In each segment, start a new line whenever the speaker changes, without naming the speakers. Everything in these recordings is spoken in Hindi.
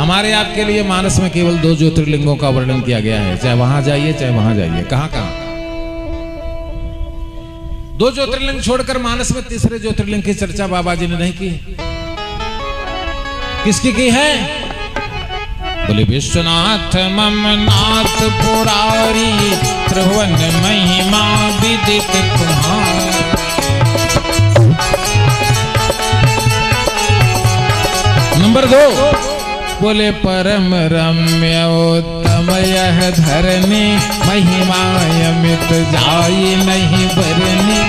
हमारे आपके लिए मानस में केवल 2 ज्योतिर्लिंगों का वर्णन किया गया है, चाहे वहां जाइए चाहे वहां जाइए। कहां कहां 2 ज्योतिर्लिंग छोड़कर मानस में तीसरे ज्योतिर्लिंग की चर्चा बाबा जी ने नहीं की। किसकी की है? बोले विश्वनाथ ममनाथ पुरारी, त्रिभुवन महिमा विदित तुम्हारी। नंबर 2 बोले परम रम्य उत्तम यह धरनी, महिमा अमित जाई नहीं बरनी।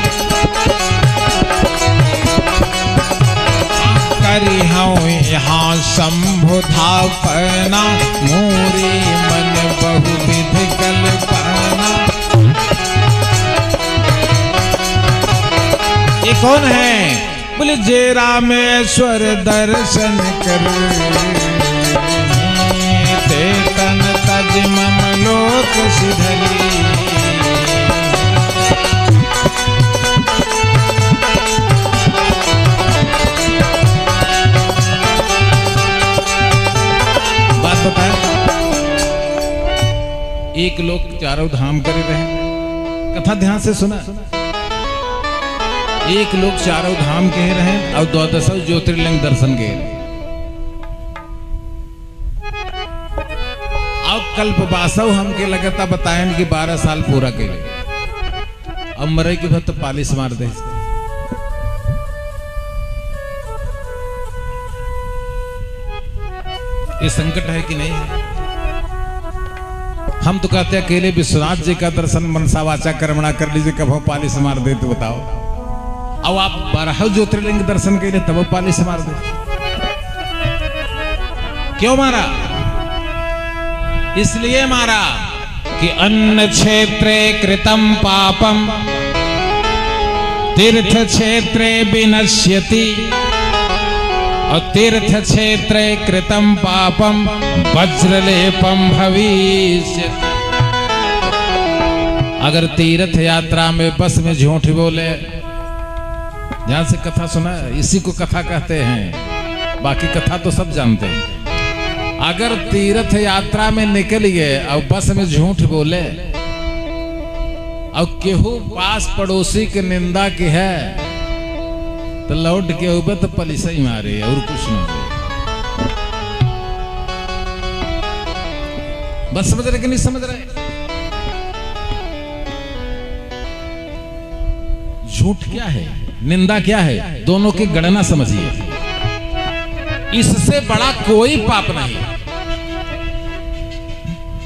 करी हूँ यहाँ शंभु धापना, मोरे मन बहुविध कल्पना। ये कौन है? बोले जे रामेश्वर दर्शन कर, ते तन तज मम लोक सिधरी। बात बताए, एक लोग चारों धाम कर रहे, कथा ध्यान से सुना। एक लोग चारों धाम कह रहे हैं और 12 ज्योतिर्लिंग दर्शन कह रहे। अब कल्प वासव हमके लगता बताएं कि 12 साल पूरा के लिए अब मरे की भक्त पालिश मार दे। ये संकट है कि नहीं है? हम तो कहते हैं अकेले विश्वनाथ जी का दर्शन मनसा वाचा कर्मणा कर लीजिए, कब पालिश मार दे तो बताओ। अब आप 12 ज्योतिर्लिंग दर्शन के लिए तब पालिश मार दे। क्यों मारा? इसलिए मारा कि अन्न क्षेत्रे कृतम पापम, तीर्थ क्षेत्रे विनश्यति, और तीर्थ क्षेत्रे कृतम पापम वज्रलेपम भविष्यति। अगर तीर्थ यात्रा में बस में झूठ बोले, ध्यान से कथा सुना, इसी को कथा कहते हैं, बाकी कथा तो सब जानते हैं। अगर तीर्थ यात्रा में निकलिए और बस में झूठ बोले और केहू पास पड़ोसी की निंदा की है तो लौट के ऊपर तो पुलिस ही मारे और कुछ नहीं। बस समझ रहे कि नहीं समझ रहे? झूठ क्या है, निंदा क्या है, दोनों की गणना समझिए। इससे बड़ा कोई पाप नहीं।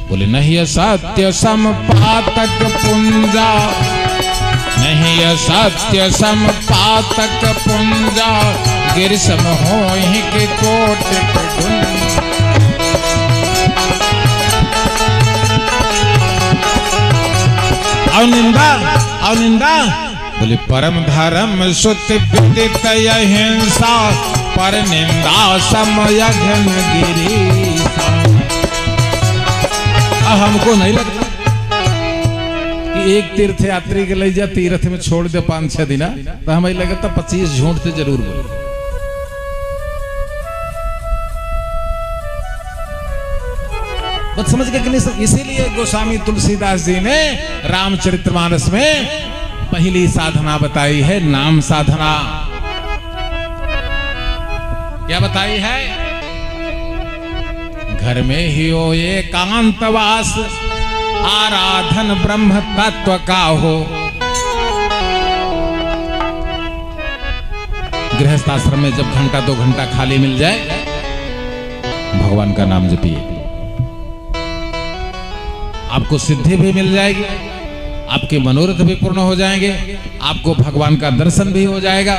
बोले नहीं सत्य समपातक पुंजा, नहीं सत्य समपातक पुंजा, गिर सम होहि के कोट कुंजा। और निंदा बोले परम धर्म सुत विदित हिंसा, पर निंदा समय घन गिरी। हमको नहीं लगता कि एक तीर्थ यात्री के ले जा तीर्थ में छोड़ दे 5-6 दिन, तो हमें लगता 25 झूठ तो जरूर बोले। बात समझ गए कि नहीं? इसीलिए गोस्वामी तुलसीदास जी ने रामचरितमानस में पहली साधना बताई है, नाम साधना। क्या बताई है? घर में ही हो एकांतवास, आराधन ब्रह्म तत्व का हो। गृहस्थ आश्रम में जब घंटा 2 घंटा खाली मिल जाए, भगवान का नाम जपिए, आपको सिद्धि भी मिल जाएगी, आपके मनोरथ भी पूर्ण हो जाएंगे, आपको भगवान का दर्शन भी हो जाएगा,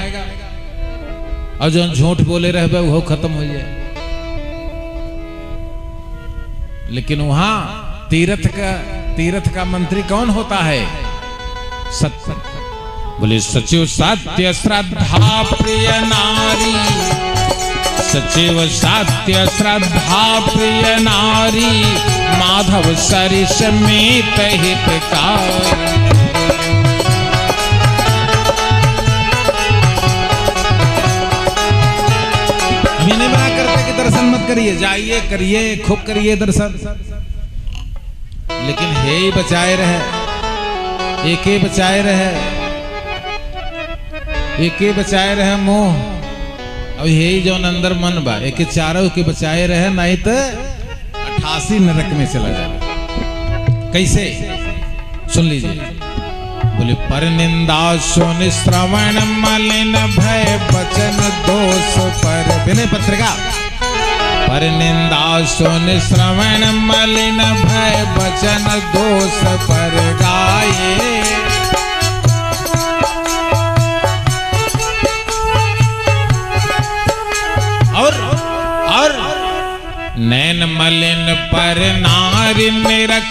और जो झूठ बोले रहे वो खत्म हो जाए। लेकिन वहां तीर्थ का मंत्री कौन होता है? सत्य। बोले सचिव सत्य श्रद्धा प्रिय नारी, सचिव सत्य श्रद्धा प्रिय नारी, माधव सरिस समेत हितकारी। अभी नहीं मना करते कि दर्शन मत करिए, जाइए करिए, खूब करिए दर्शन, लेकिन हे ही बचाए रहे, एक ही बचाए रहे, एक ही बचाए रहे मोह, और यही जो अंदर मन बा एक चारों के बचाए रहे, नहीं तो 88 नरक में चला जाए। कैसे सुन लीजिए, बोले पर निंदा सुन श्रवण मलिन भय बचन दोष पर, विनय पत्रिका, पर निंदा सुन श्रवण मलिन भय बचन दोष पर गाये, और नैन मलिन पर नारी निरख,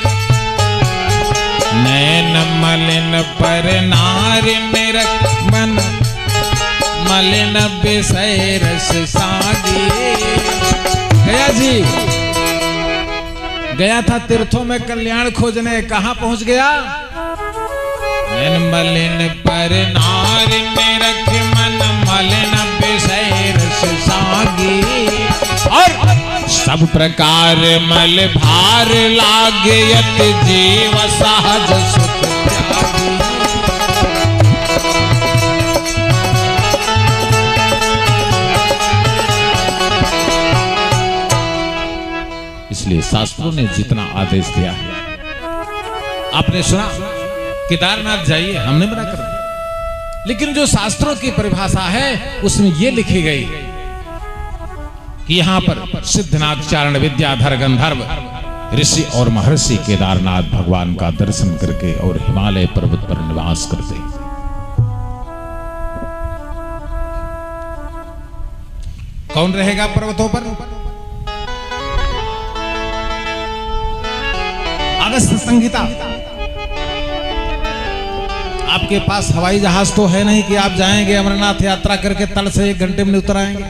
नैन मलिन पर नारी निरख, मन मलिन विषय रस सागी। गया जी गया था तीर्थों में कल्याण खोजने, कहां पहुंच गया? नैन मलिन पर नारी निरख, मन मलिन विषय रस सागी, और सब प्रकार मल भार लागे, यत जीव सहज सुख त्यागी। इसलिए शास्त्रों ने जितना आदेश दिया है, आपने सुना केदारनाथ जाइए, हमने मना कर दिया, लेकिन जो शास्त्रों की परिभाषा है उसमें यह लिखी गई कि यहां पर सिद्धनाथ चारण विद्याधर गंधर्व ऋषि और महर्षि केदारनाथ भगवान का दर्शन करके और हिमालय पर्वत पर निवास करते। कौन रहेगा पर्वतों पर? अगस्त संहिता। आपके पास हवाई जहाज तो है नहीं कि आप जाएंगे अमरनाथ यात्रा करके तल से 1 घंटे में उतर आएंगे।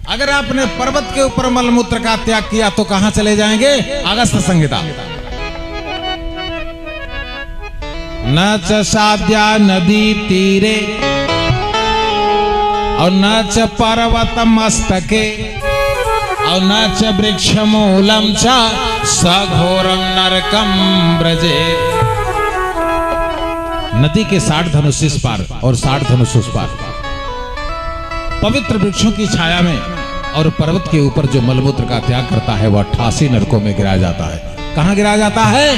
अगर आपने पर्वत के ऊपर मलमूत्र का त्याग किया तो कहां चले जाएंगे? अगस्त संहिता। न च साध्या नदी तीरे और न च पर्वत मस्तके और न च वृक्ष मूलम च सघोरम नरकम ब्रजे। नदी के 60 धनुष इस पार और 60 धनुष उस पार, पवित्र वृक्षों की छाया में और पर्वत के ऊपर जो मलमूत्र का त्याग करता है वह 88 नरकों में गिराया जाता है। कहां गिराया जाता है?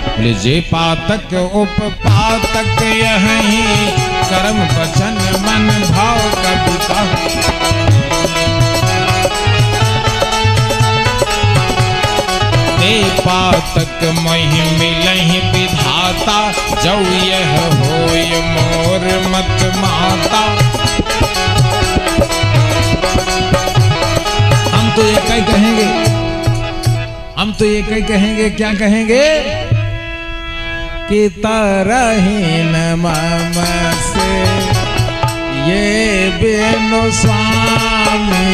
बोले जे पातक उपपातक यहीं, कर्म वचन मन भाव कविता। ते पातक मोहि मिलहि विधाता, जौ यह होय मोर मत माता। हम तो एक ही कहेंगे, हम तो एक ही कहेंगे, क्या कहेंगे? कि तरहीन मम से ये बेनो स्वामी,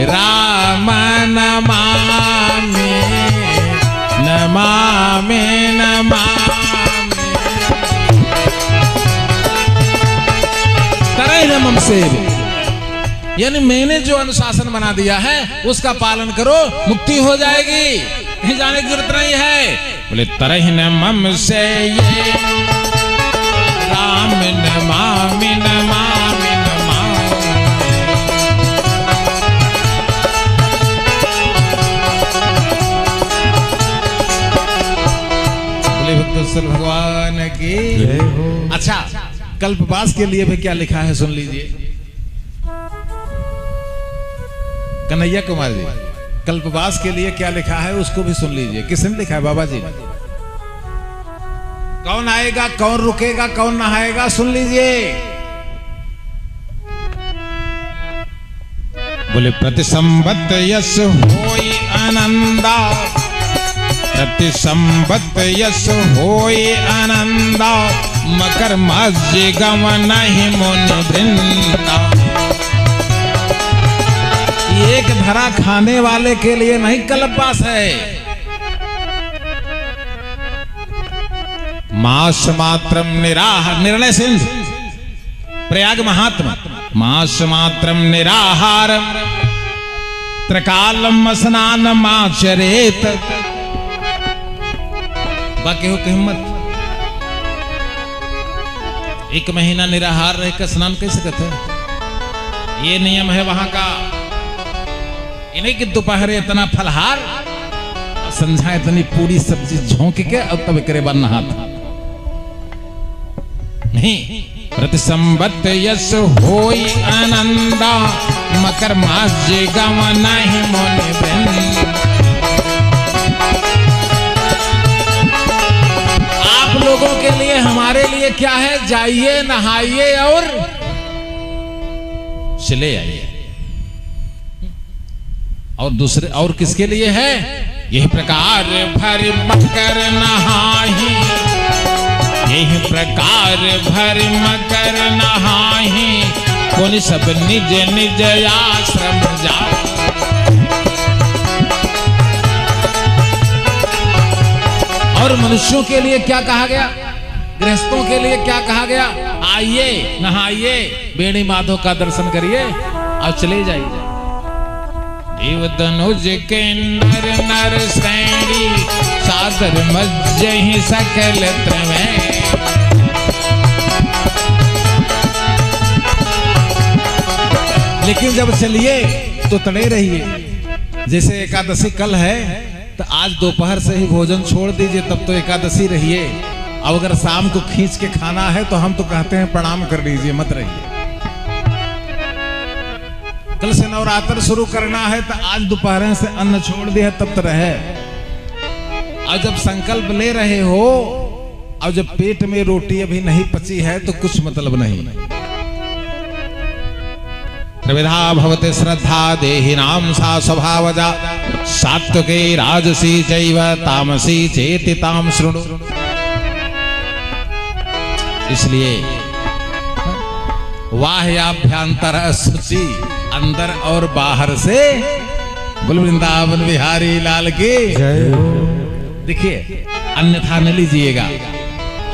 राम नमामि नमामि नमामि। तरहीन मम से, यानी मैंने जो अनुशासन बना दिया है उसका पालन करो, मुक्ति हो जाएगी, कहीं जाने की जरूरत नहीं है। बोले तरहीन मम से ये राम नमामि नमामि नमामि। बोले भक्तवत्सल भगवान की। अच्छा, कल्पवास के लिए भी क्या लिखा है सुन लीजिए। कन्हैया कुमार जी, कल्पवास के लिए क्या लिखा है उसको भी सुन लीजिए। किसने लिखा है? बाबा जी। कौन आएगा, कौन रुकेगा, कौन नहाएगा, सुन लीजिए। बोले प्रति संबत यश होई आनंदा, प्रति संबत यश होई आनंदा, मकर मज्जे गवन ही मुनि वृंदा। एक धरा खाने वाले के लिए नहीं कल्पवास है। मास मात्रम निराहार, निर्णय सिंध प्रयाग महात्मा, मास मात्रम निराहारम त्रिकालम स्नान माचरेत, बाकी हो कि हिम्मत 1 महीना निराहार रह कर स्नान कैसे करते हैं? ये नियम है वहां का। इन्हें कि दोपहर इतना फलहार, संध्या इतनी पूरी सब्जी झोंक के और तब करे बन नहा था नहीं। प्रतिसंबत यश होई आनंदा, मकर मास गम नहीं मोने बृंद। आप लोगों के लिए हमारे लिए क्या है? जाइए नहाइए और चले आइए। और दूसरे और किसके लिए है? यही प्रकार भर मकर नहाही, यही प्रकार भर मकर नहाही, कोनि सब निज निज आश्रम जाओ। और मनुष्यों के लिए क्या कहा गया? गृहस्थों के लिए क्या कहा गया? आइए नहाइए, बेणी माधव का दर्शन करिए और चले जाइए। देव धनुज के नर नर श्रेणी, सादर मज्जहि सकल त्रवै। लेकिन जब चलिए तो तड़े रहिए। जैसे एकादशी कल है तो आज दोपहर से ही भोजन छोड़ दीजिए, तब तो एकादशी रहिए। अब अगर शाम को खींच के खाना है तो हम तो कहते हैं प्रणाम कर लीजिए, मत रहिए। कल से नवरात्र शुरू करना है तो आज दोपहर से अन्न छोड़ दिया तब तो रहे। और जब संकल्प ले रहे हो और जब पेट में रोटी अभी नहीं पची है तो कुछ मतलब नहीं। त्रिविधा भवते श्रद्धा देहिनां सा स्वभावजा, सात्विके राजसी चैव तामसी चेति ताम शृणु। इसलिए वाह्याभ्यंतर शुचि, अंदर और बाहर से बोल वृंदावन बिहारी लाल की जय हो। देखिए अन्यथा न लीजिएगा।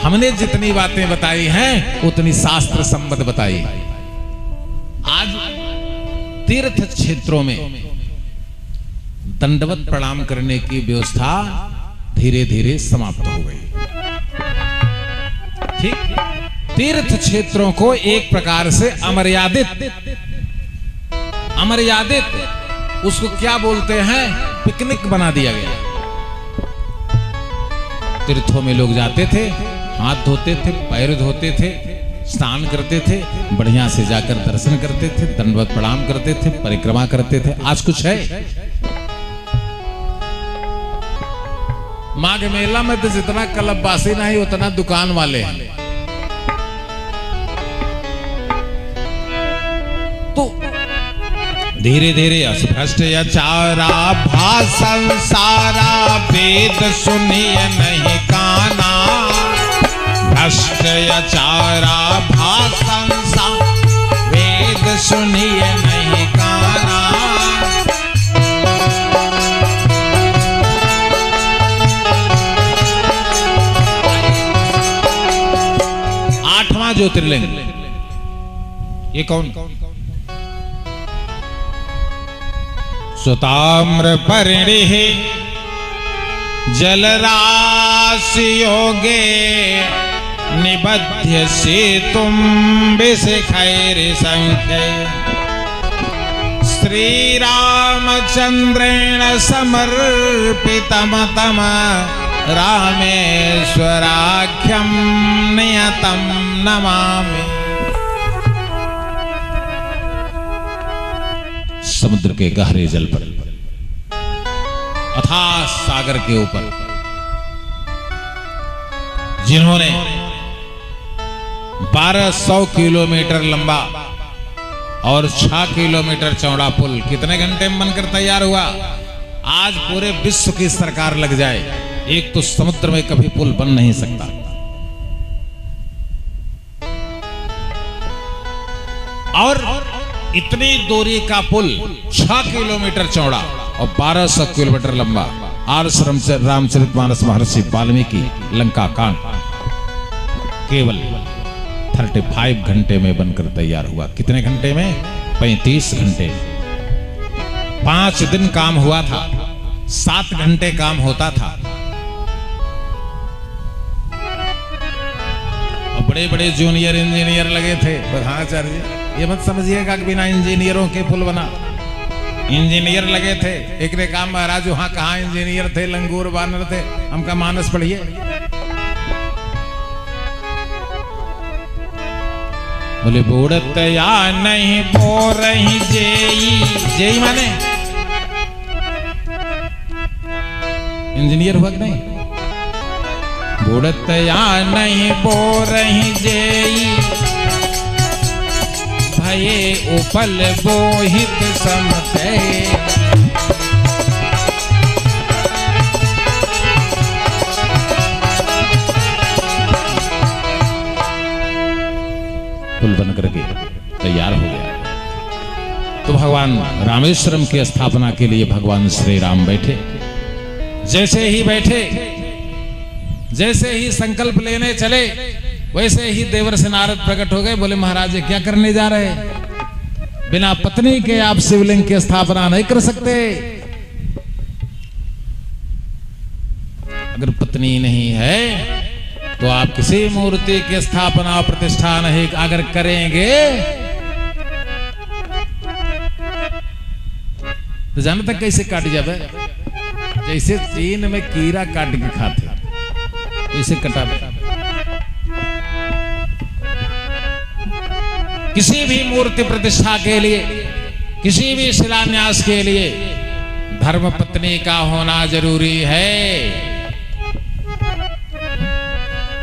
हमने जितनी बातें बताई हैं उतनी शास्त्र संबद्ध बताई। आज तीर्थ क्षेत्रों में दंडवत प्रणाम करने की व्यवस्था धीरे धीरे समाप्त हो गई। ठीक, तीर्थ क्षेत्रों को एक प्रकार से अमर्यादित उसको क्या बोलते हैं? पिकनिक बना दिया गया। तीर्थों में लोग जाते थे, हाथ धोते थे, पैर धोते थे, स्नान करते थे, बढ़िया से जाकर दर्शन करते थे, दंडवत प्रणाम करते थे, परिक्रमा करते थे। आज कुछ है? माघ मेला में तो जितना कलबबासी नहीं उतना दुकान वाले हैं। तो धीरे धीरे अस्पष्ट अचारा भाषण सारा, वेद सुनिए नहीं काना। भ्रष्ट अचारा भाषण सा, वेद सुनिए नहीं काना। आठवां ज्योतिर्लिंग ये कौन? सुताम्र परिणिः जलराशि योगे, निबध्य सेतुं विशिखैर संख्ये। श्री रामचंद्रेण समर्पितं तम रामेश्वराख्यं नियतं नमामि। समुद्र के गहरे जल पर, अथाह सागर के ऊपर जिन्होंने 1200 किलोमीटर लंबा और 6 किलोमीटर चौड़ा पुल कितने घंटे में बनकर तैयार हुआ? आज पूरे विश्व की सरकार लग जाए, एक तो समुद्र में कभी पुल बन नहीं सकता। और इतनी दूरी का पुल 6 किलोमीटर चौड़ा और 1200 किलोमीटर लंबा। आर्ष रामचरितमानस महर्षि वाल्मीकि लंका कांड केवल 35 घंटे में बनकर तैयार हुआ। कितने घंटे में? 35 घंटे। 5 दिन काम हुआ था, 7 घंटे काम होता था। और बड़े बड़े जूनियर इंजीनियर लगे थे प्रधानाचार्य। ये मत समझिएगा कि बिना इंजीनियरों के पुल बना, इंजीनियर लगे थे। एक ने कहा महाराज वहां कहाँ इंजीनियर थे, लंगूर बानर थे। हमका मानस पढ़िए। बोले बूढ़त या नहीं बो रही जेई माने इंजीनियर हुआ कि नहीं। बूढ़त या नहीं बो रही जेई भये उपल बोहित समते। पुल बन करके तैयार हो गया। तो भगवान रामेश्वरम की स्थापना के लिए भगवान श्री राम बैठे। जैसे ही बैठे, जैसे ही संकल्प लेने चले, वैसे ही देवर से नारद प्रकट हो गए। बोले महाराज क्या करने जा रहे हैं? बिना पत्नी के आप शिवलिंग की स्थापना नहीं कर सकते। अगर पत्नी नहीं है तो आप किसी मूर्ति की स्थापना प्रतिष्ठा नहीं अगर करेंगे तो जाने तक कैसे काट जाए। जैसे चीन में कीड़ा काट के खाते वैसे कटा दे। किसी भी मूर्ति प्रतिष्ठा के लिए, किसी भी शिलान्यास के लिए धर्म पत्नी का होना जरूरी है।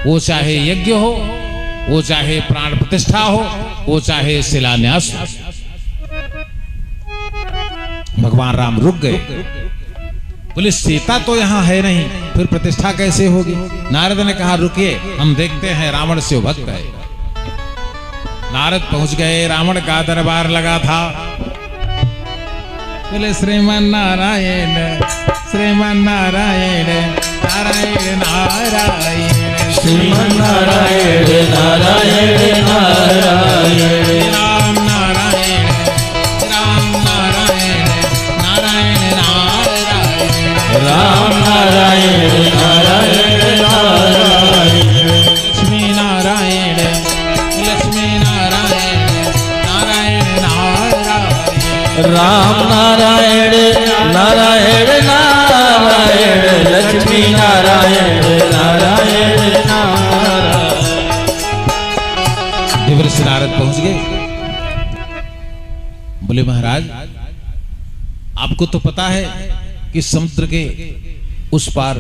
वो चाहे यज्ञ हो, वो चाहे प्राण प्रतिष्ठा हो, वो चाहे शिलान्यास हो। भगवान राम रुक गए। बोले सीता तो यहां है नहीं, फिर प्रतिष्ठा कैसे होगी? नारद ने कहा रुकिए, हम देखते हैं रावण से भक्त है। नारद पहुंच गए। रावण का दरबार लगा था। बोले श्रीमान नारायण, श्रीमान नारायण, नारायण नारायण,
श्रीमान नारायण नारायण नारायण,
राम नारायण, राम नारायण, नारायण नारायण,
राम नारायण नारायण नारायण,
लक्ष्मी नारायण, लक्ष्मी नारायण, नारायण नारायण,
राम नारायण नारायण नारायण, लक्ष्मी नारायण नारायण नारायण।
देवर्षि नारद पहुंच गए। बोले महाराज आपको तो पता है कि समुद्र के उस पार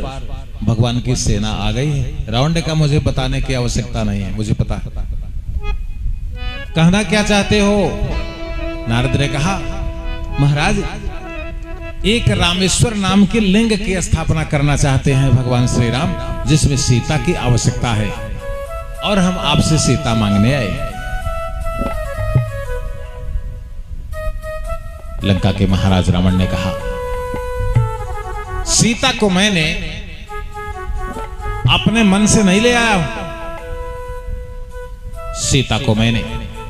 भगवान की सेना आ गई है। रावण ने कहा मुझे बताने की आवश्यकता नहीं है, मुझे पता है। कहना क्या चाहते हो? नारद ने कहा महाराज एक रामेश्वर नाम के लिंग की स्थापना करना चाहते हैं भगवान श्री राम, जिसमें सीता की आवश्यकता है और हम आपसे सीता मांगने आए। लंका के महाराज रावण ने कहा सीता को मैंने अपने मन से नहीं ले आया हूं। सीता को मैंने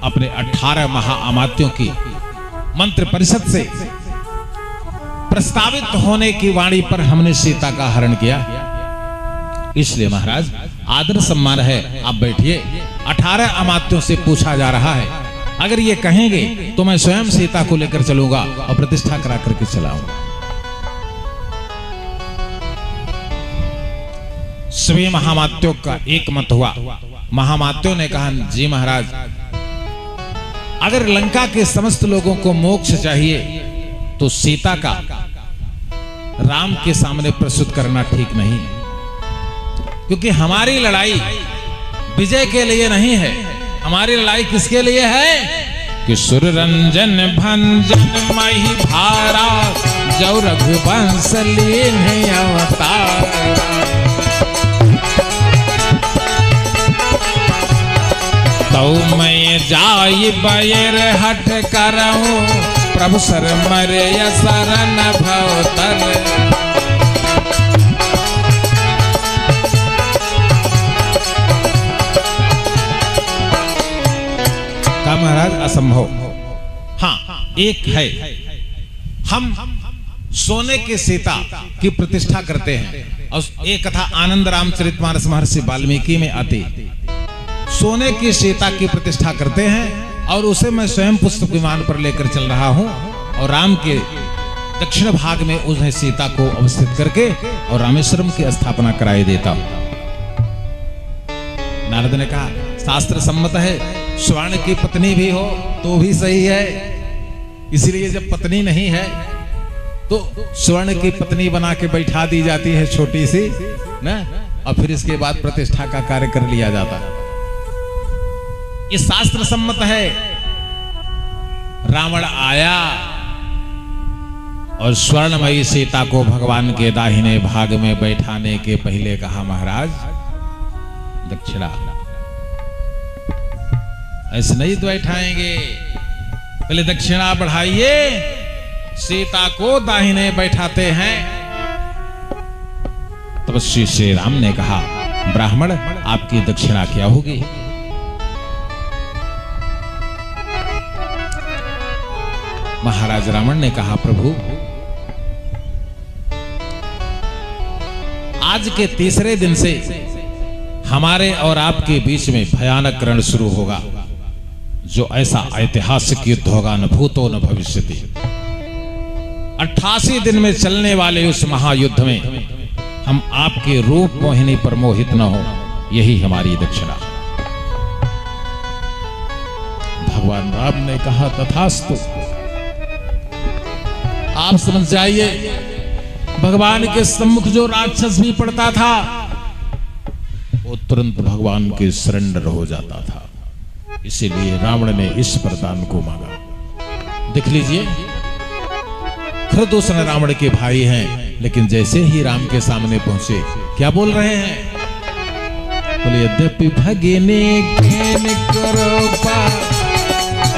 अपने 18 महाअमात्यों की मंत्र परिषद से प्रस्तावित होने की वाणी पर हमने सीता का हरण किया। इसलिए महाराज आदर सम्मान है, आप बैठिए। 18 अमात्यों से पूछा जा रहा है, अगर ये कहेंगे तो मैं स्वयं सीता को लेकर चलूंगा और प्रतिष्ठा करा करके चलाऊंगा। सभी महामात्यों का एक मत हुआ। महामात्यों ने कहा जी महाराज, अगर लंका के समस्त लोगों को मोक्ष चाहिए तो सीता का राम के सामने प्रस्तुत करना ठीक नहीं, क्योंकि हमारी लड़ाई विजय के लिए नहीं है। हमारी लड़ाई किसके लिए है? कि सुर रंजन भंजन मही भारा, जो रघुवंश लीन अवतार। तो मैं जाई बैर हट करऊं, प्रभु सर मरे शरण भवतर। का महाराज असंभव। हाँ एक है, हम सोने के सीता की प्रतिष्ठा करते हैं। और ये कथा आनंद रामचरितमानस महर्षि वाल्मीकि में आती। सोने की सीता की प्रतिष्ठा करते हैं और उसे मैं स्वयं पुष्पक विमान पर लेकर चल रहा हूं और राम के दक्षिण भाग में उन्हें सीता को अवस्थित करके और रामेश्वरम की स्थापना कराई देता हूं। नारद ने कहा शास्त्र सम्मत है, स्वर्ण की पत्नी भी हो तो भी सही है, इसलिए जब पत्नी नहीं है तो स्वर्ण की पत्नी बना के बैठा दी जाती है छोटी सी ना, और फिर इसके बाद प्रतिष्ठा का कार्य कर लिया जाता। ये शास्त्र सम्मत है। रावण आया और स्वर्णमयी सीता को भगवान के दाहिने भाग में बैठाने के पहले कहा महाराज दक्षिणा ऐसे नहीं बैठाएंगे, पहले दक्षिणा बढ़ाइए। सीता को दाहिने बैठाते हैं। तब श्री राम ने कहा ब्राह्मण आपकी दक्षिणा क्या होगी? महाराज रावण ने कहा प्रभु आज के तीसरे दिन से हमारे और आपके बीच में भयानक रण शुरू होगा, जो ऐसा ऐतिहासिक युद्ध होगा न भूतो न भविष्यति। 88 दिन में चलने वाले उस महायुद्ध में हम आपके रूप मोहिनी पर मोहित न हो, यही हमारी दक्षिणा। भगवान राम ने कहा तथास्तु। आप समझ जाइए भगवान के सम्मुख जो राक्षस भी पड़ता था वो तुरंत भगवान के सरेंडर हो जाता था। इसीलिए रावण ने इस वरदान को मांगा। देख लीजिए खरदूषण रावण के भाई हैं, लेकिन जैसे ही राम के सामने पहुंचे क्या बोल रहे हैं? बोले यद्यपि भगिनी केन करोपा,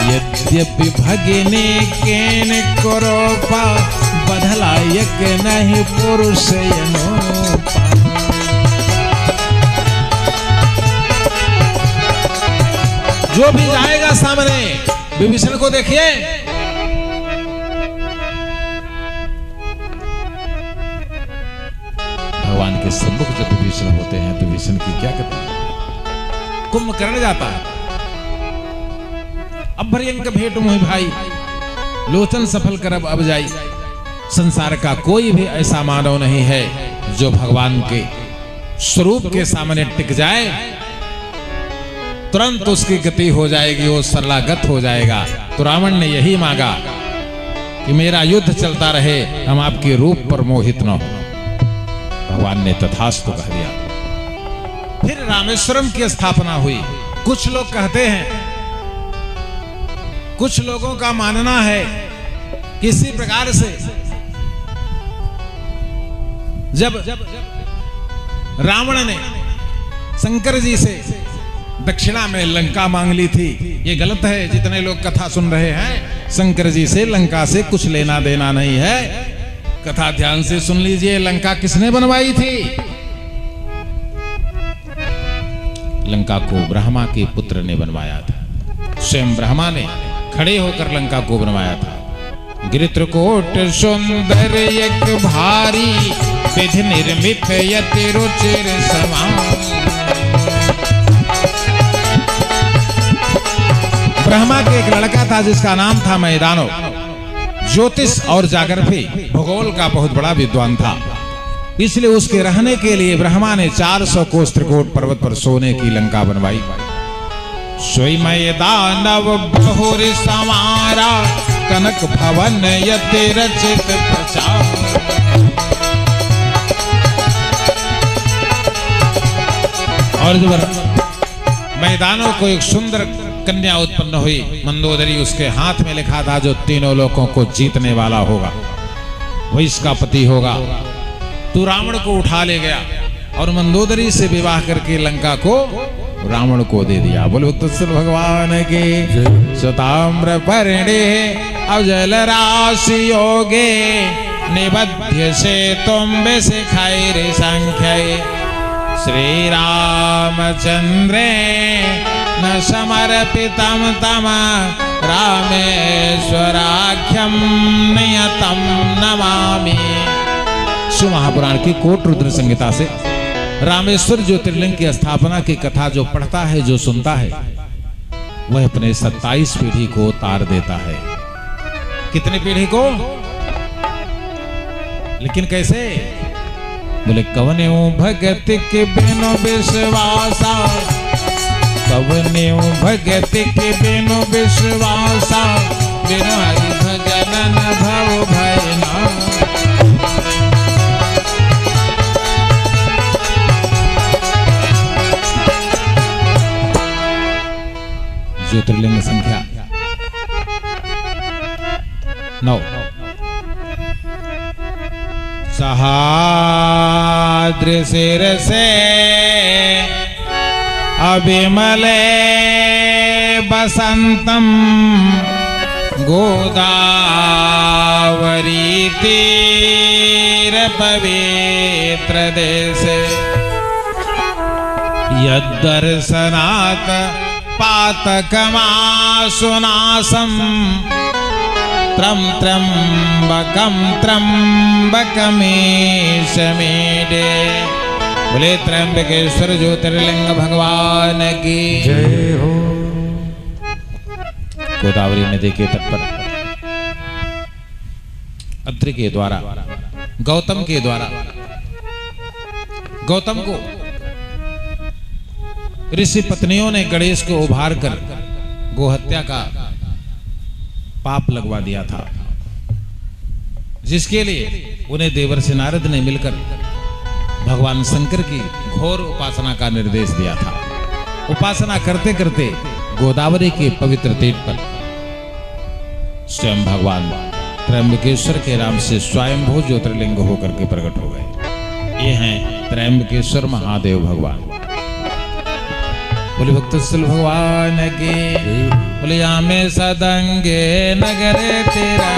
यद्यपि भगिनी केन करोपा, बधलायक नहीं पुरुष यनोपा। जो भी जाएगा सामने विभीषण को देखिए, भगवान के सम्मुख जब विभीषण होते हैं तो विभीषण की क्या करते हैं? कुंभकर्ण जाता है, अब भरियंक भेंट मोहि भाई, लोचन सफल करब अब जाई। संसार का कोई भी ऐसा मानव नहीं है जो भगवान के स्वरूप के सामने टिक जाए, तुरंत उसकी गति हो जाएगी, वो सरलागत हो जाएगा। तो रावण ने यही मांगा कि मेरा युद्ध चलता रहे, हम आपके रूप पर मोहित न हो। भगवान ने तथास्तु कह दिया। फिर रामेश्वरम की स्थापना हुई। कुछ लोग कहते हैं, कुछ लोगों का मानना है किसी प्रकार से जब रावण ने शंकर जी से दक्षिणा में लंका मांग ली थी, ये गलत है। जितने लोग कथा सुन रहे हैं, शंकर जी से लंका से कुछ लेना देना नहीं है। कथा ध्यान से सुन लीजिए। लंका किसने बनवाई थी? लंका को ब्रह्मा के पुत्र ने बनवाया था। स्वयं ब्रह्मा ने खड़े होकर लंका को बनवाया था। गिरित्रकोट सुंदर एक भारी, विधि निर्मित यति रुचिर समान। ब्रह्मा के एक लड़का था जिसका नाम था मैदानो। ज्योतिष और जागरफी भूगोल का बहुत बड़ा विद्वान था। इसलिए उसके रहने के लिए ब्रह्मा ने 400 कोस त्रिकोट पर्वत पर सोने की लंका बनवाई। सोई मैदानव बहुरी समारा, कनक भवन यति रचित प्रचार। और जब मैदानों को एक सुंदर कन्या उत्पन्न हुई, मंदोदरी, उसके हाथ में लिखा था जो तीनों लोगों को जीतने वाला होगा वही इसका पति होगा। तो रावण को उठा ले गया और मंदोदरी से विवाह करके लंका को रावण को दे दिया। बोलो तुलसी भगवान के। सुताम्र परिणे अजल राशि योगे, निबध्य से तुम सिखाई रे संख्य। श्री रामचंद्रे न समर्पितं तम रामेश्वराख्यम नियतम नमामि। शिव महापुराण की कोट रुद्र संहिता से रामेश्वर ज्योतिर्लिंग की स्थापना की कथा जो पढ़ता है, जो सुनता है, वह अपने 27 पीढ़ी को तार देता है। कितनी पीढ़ी को? लेकिन कैसे? बोले कवन्यू भगति के बिनु विश्वासा, कवन्यू भगति के बिनु विश्वासा, बिनु हरि भजन न भव भय नाम। ज्योतिर्लिंग संख्या 9। सहाद्रि सिर से अभिमले बसंतम, गोदावरी तीर पवित्र देश, यद्दर्शनात् पातकमासुनासम, त्रम त्र्यंबकम त्र्यंबकमीशमीडे। बोले त्र्यंबकेश्वर ज्योतिर्लिंग भगवान की
जय हो।
गोदावरी नदी के तट पर अत्रि के द्वारा, गौतम के द्वारा, गौतम को ऋषि पत्नियों ने गणेश को उभार कर गोहत्या का पाप लगवा दिया था, जिसके लिए उन्हें देवर्षि नारद ने मिलकर भगवान शंकर की घोर उपासना का निर्देश दिया था। उपासना करते करते गोदावरी के पवित्र तट पर स्वयं भगवान त्र्यंबकेश्वर के नाम से स्वयंभू ज्योतिर्लिंग होकर के प्रकट हो गए। ये हैं त्र्यंबकेश्वर महादेव भगवान। बोले भक्तवत्सल भगवान की। बोले यामे सदंगे नगरे तेरा,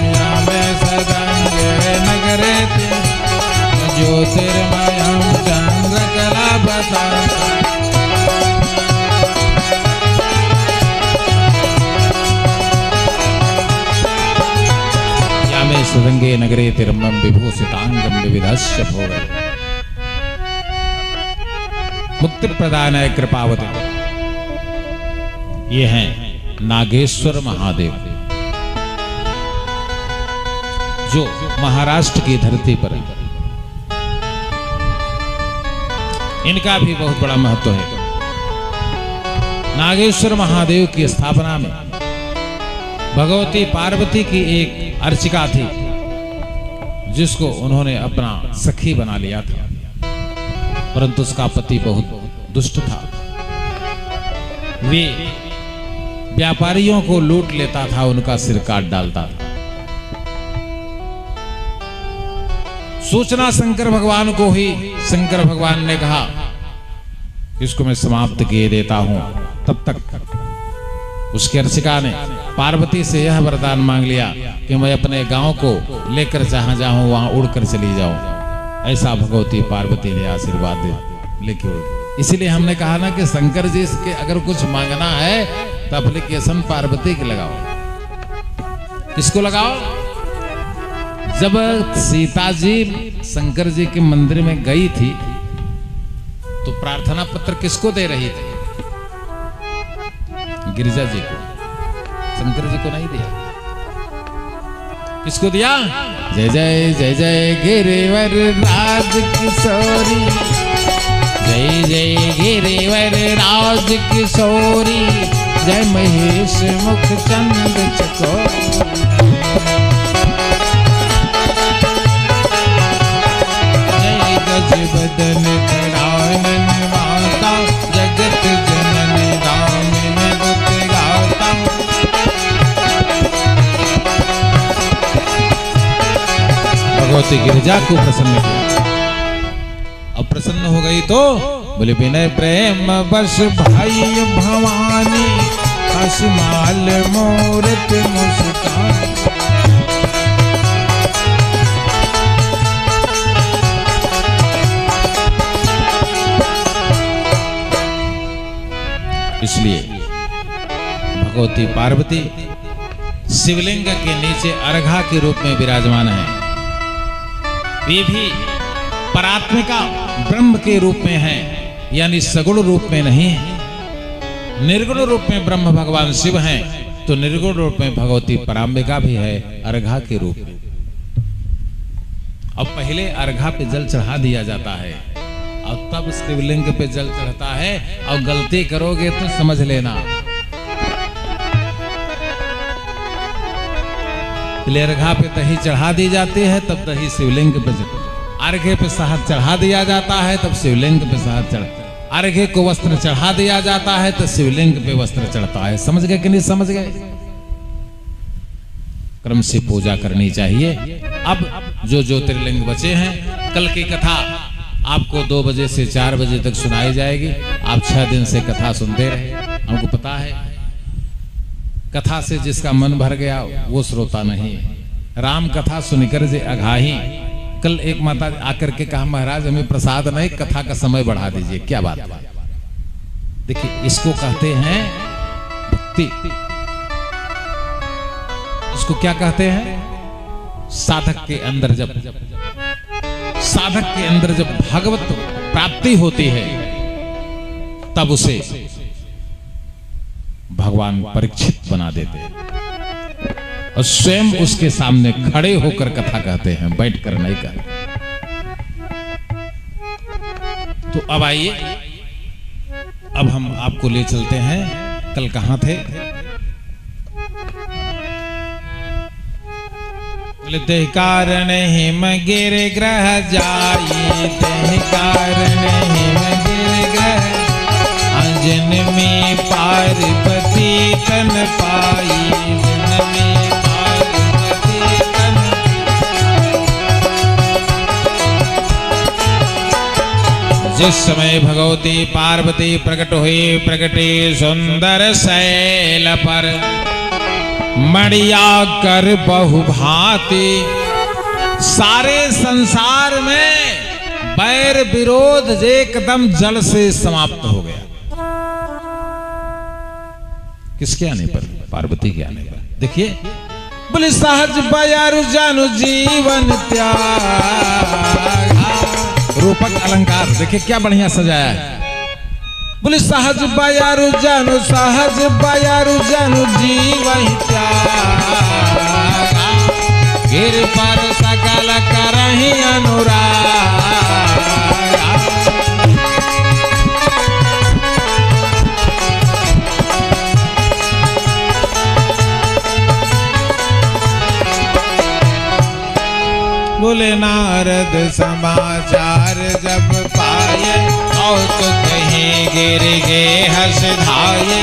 यामे सदंगे नगरे तेरा, ज्योतिर्मयं चंद्रकला बताता। यामे सदंगे नगरे तिरम्बम विभूषितांगम विविधस्य भोगे, मुक्ति प्रदान है कृपावती। ये हैं नागेश्वर महादेव, जो महाराष्ट्र की धरती पर है। इनका भी बहुत बड़ा महत्व है। नागेश्वर महादेव की स्थापना में भगवती पार्वती की एक अर्चिका थी, जिसको उन्होंने अपना सखी बना लिया था, परंतु उसका पति बहुत दुष्ट था। वे व्यापारियों को लूट लेता था, उनका सिर काट डालता था। सूचना शंकर भगवान को ही शंकर भगवान ने कहा, इसको मैं समाप्त किए देता हूं। तब तक उसकी अर्चिका ने पार्वती से यह वरदान मांग लिया कि मैं अपने गांव को लेकर जहां जाऊं वहां उड़कर चली जाऊं। ऐसा भगवती पार्वती ने आशीर्वाद लेके उड़। इसीलिए हमने कहा ना कि शंकर जी के अगर कुछ मांगना है तो एप्लीकेशन पार्वती की लगाओ। किसको लगाओ? जब सीता जी शंकर जी के मंदिर में गई थी तो प्रार्थना पत्र किसको दे रही थी? गिरिजा जी को, शंकर जी को नहीं दिया। किसको दिया? जय जय जय जय गिरिवर राज किशोरी, जय जय गिरिवर राज किशोरी, जय महेश मुख चंद चकोरी। जय गज बदन खड़ानन माता, जगत जनन दामिनी गुत गाता। भगवती गिरिजा को प्रसन्न किया। अब प्रसन्न हो गई तो बोले विनय प्रेम बस भाई भवानी, हसमाल मूरत मुस्कान। इसलिए भगवती पार्वती शिवलिंग के नीचे अर्घा के रूप में विराजमान है। वे भी परात्मिका ब्रह्म के रूप में है, यानी सगुण रूप में नहीं है। निर्गुण रूप में ब्रह्म भगवान शिव हैं, तो निर्गुण रूप में भगवती पराम्बिका भी है अर्घा के रूप में। अब पहले अर्घा पे जल चढ़ा दिया जाता है और तब शिवलिंग पे जल चढ़ता है। और गलती करोगे तो समझ लेना, पहले अर्घा पे दही चढ़ा दी जाती है, तब दही शिवलिंग पे अर्घे पे शहद चढ़ा दिया जाता है, तब शिवलिंग पे शहद चढ़, अर्घे को वस्त्र चढ़ा दिया जाता है तो शिवलिंग पे वस्त्र चढ़ता है। समझ गए कि नहीं समझ गए? क्रम से पूजा करनी चाहिए। अब जो ज्योतिर्लिंग बचे हैं, कल की कथा आपको 2 बजे से 4 बजे तक सुनाई जाएगी। आप 6 दिन से कथा सुनते रहे, हमको पता है कथा से जिसका मन भर गया वो श्रोता नहीं है। राम कथा सुनकर जे अघाही। कल एक माता आकर के कहा, महाराज हमें प्रसाद नहीं, कथा का समय बढ़ा दीजिए। क्या बात है? देखिए, इसको कहते हैं भक्ति। इसको क्या कहते हैं? साधक के अंदर जब भगवत प्राप्ति होती है, तब उसे भगवान परीक्षित बना देते हैं और स्वयं उसके सामने खड़े होकर कथा कहते हैं, बैठकर नहीं कहते। तो अब आइए, अब हम आपको ले चलते हैं। कल कहां थे? देह कारण हिम गिर ग्रह जाई, देह कारण हिम गिर ग्रह अंजन में पार्वती तन पाई, अंजन में पार्वती तन। जिस समय भगवती पार्वती प्रकट हुई, प्रकटे सुंदर शैल पर मड़िया कर बहुभांति। सारे संसार में बैर विरोध एकदम जल से समाप्त हो गया। किसके आने पर? पार्वती के आने पर। देखिए, बोले सहज बयारु जानु जीवन त्याग। रूपक अलंकार देखिए क्या बढ़िया सजाया है। बोले सहज बयारु जानु जीवन त्याग। गिर पर सकल करहि अनुराग। बोले नारद समाचार जब पाए, और तो कहीं गिर गे हस धाये।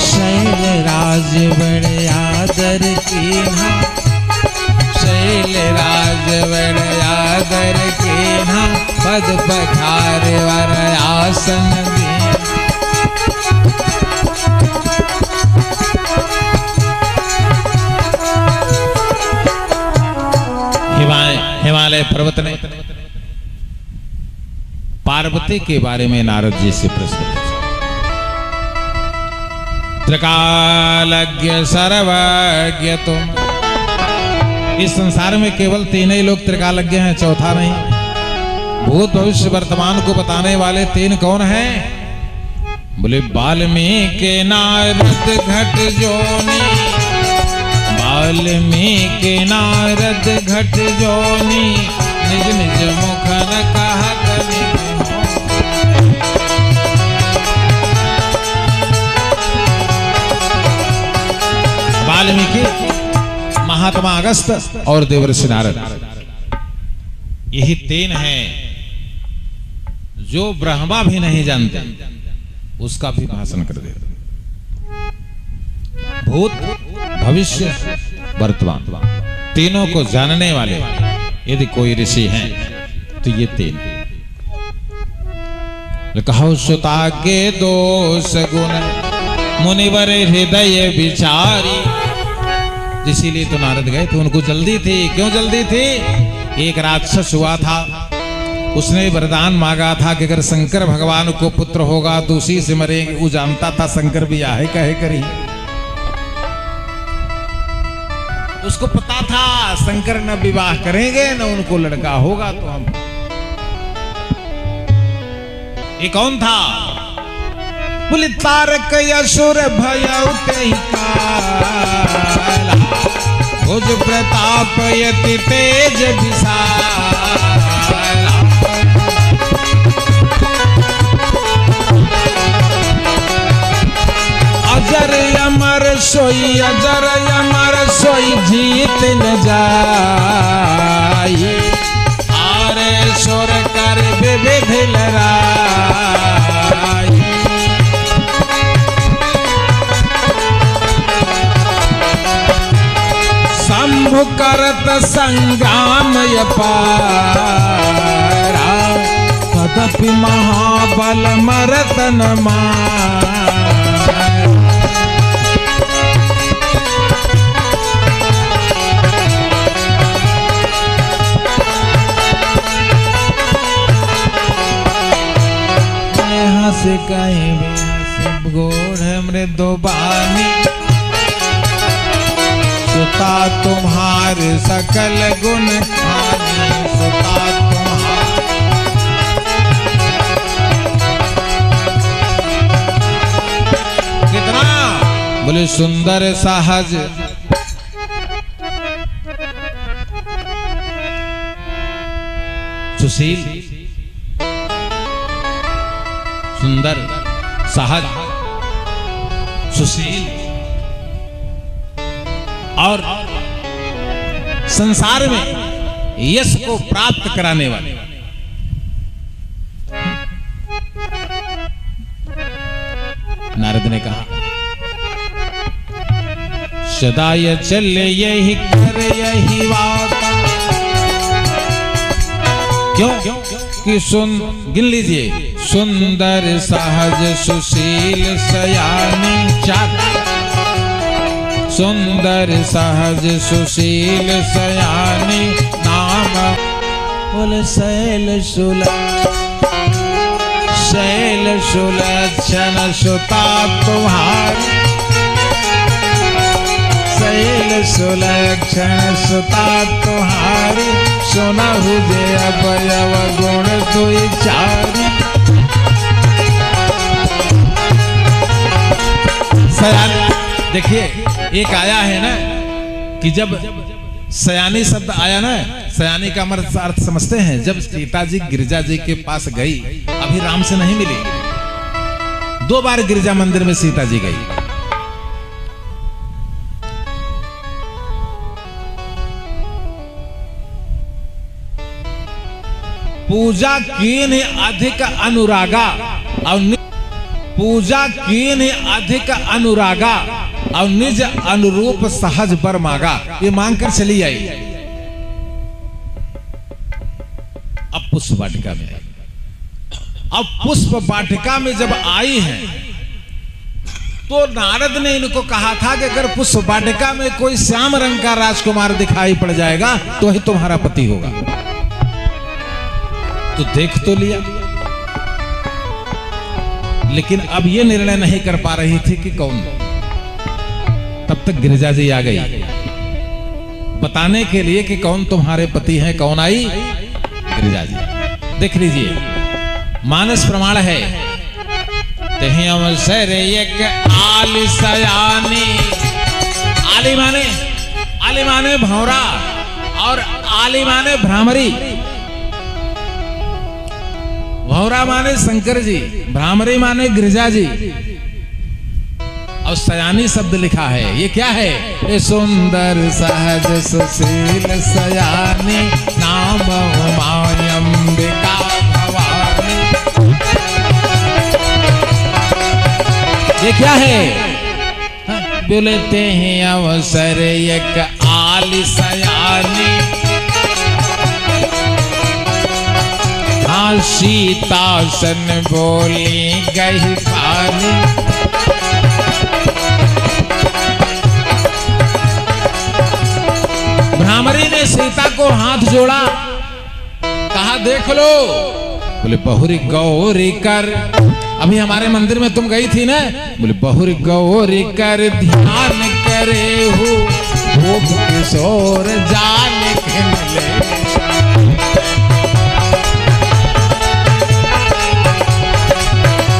शैल राज बड़े आदर कीन्हा, शैल राज बड़े आदर कीन्हा। पद पखार वर आसन दीन्हा। हिमालय पर्वत ने पार्वती के बारे में नारद जी से प्रश्न पूछा। त्रिकालज्ञ सर्वज्ञ तुम। इस संसार में केवल 3 ही लोग त्रिकालज्ञ हैं, चौथा नहीं। भूत भविष्य वर्तमान को बताने वाले 3 कौन हैं? बोले वाल्मीकि नारद घट जोनी। वाल्मीकि नारद घट जोनी, निज निज मुख न कहत निज। वाल्मीकि, महात्मा अगस्त और देवर्षि नारद, यही 3 हैं जो ब्रह्मा भी नहीं जानते, उसका भी भाषण कर देते। भूत भविष्य वर्तमान तीनों को जानने वाले यदि कोई ऋषि हैं तो ये 3। कहो सुता के दोष गुण, मुनिवर हृदय विचारी। इसीलिए तो नारद गए थे, उनको जल्दी थी। क्यों जल्दी थी? एक राक्षस हुआ था, उसने वरदान मांगा था कि अगर शंकर भगवान को पुत्र होगा तो उसी से मरेंगे। वो जानता था शंकर भी आहे कहे करी, उसको पता था शंकर न विवाह करेंगे न उनको लड़का होगा। तो हम ये कौन था? बोले तारक असुर भयउ तेहि काला, भुज प्रताप यति तेज विशाला। अजर अमर सोई, अजर अमर सोई जीत न जाई, आरे सुर कर विविध लड़ाई। शंभु करत संग्राम अपारा, तदपि महाबल मरत न मार। से कहीं सब गोढ़ मृदु बानी, सुता तुम्हारे सकल गुण खानी, सुता तुम्हारे। कितना बोले सुंदर सहज सुशील, सुंदर सहज सुशील और संसार में यश को प्राप्त कराने वाले। नारद ने कहा सदा ये चले यही कर यही वाता। क्यों कि गिन लीजिए, सुंदर सहज सुशील सयानी चार, सुंदर सहज सुशील सयानी नाम बोल शैल सुलक्षण सुता तुम्हारी, शैल सुलक्षण सुता तुम्हारी, सुना हुए अवयव गुण दुई चारी। देखिए एक आया है ना कि जब सयानी शब्द आया ना, सयानी का अर्थ समझते हैं? जब सीता जी गिरजा जी के पास गई, अभी राम से नहीं मिली, 2 बार गिरजा मंदिर में सीता जी गई। पूजा कीन अधिक अनुरागा और पूजा कीन अधिक अनुरागा और निज अनुरूप सहज बर मांगा। ये मांग कर चली आई। अब पुष्प वाटिका में, अब पुष्प वाटिका में जब आई हैं तो नारद ने इनको कहा था कि अगर पुष्प वाटिका में कोई श्याम रंग का राजकुमार दिखाई पड़ जाएगा तो ही तुम्हारा पति होगा। तो देख तो लिया, लेकिन अब ये निर्णय नहीं कर पा रही थी कि कौन। तब तक गिरिजा जी आ गई बताने के लिए कि कौन तुम्हारे पति हैं। कौन आई? गिरिजा जी। देख लीजिए, मानस प्रमाण है। तेहि अवसर एक आली सयानी, आली माने भौरा और आली माने भ्रामरी। भौरा माने शंकर जी, भ्रामरी माने गिरिजा जी और सयानी शब्द लिखा है। ये क्या है? ये सुंदर सहज सुशील सयानी नाम उमायंबिका भवानी। ये क्या है? बोलते हैं अवसर एक आली सयानी, हाँ सीता सन बोली गई पानी। भ्रामरी ने सीता को हाथ जोड़ा, कहा देख लो। बोले बहुरी गौरी कर, अभी हमारे मंदिर में तुम गई थी ना। बोले बहुरी गौरी कर ध्यान करे हो, भूप किशोर जाने के मिले।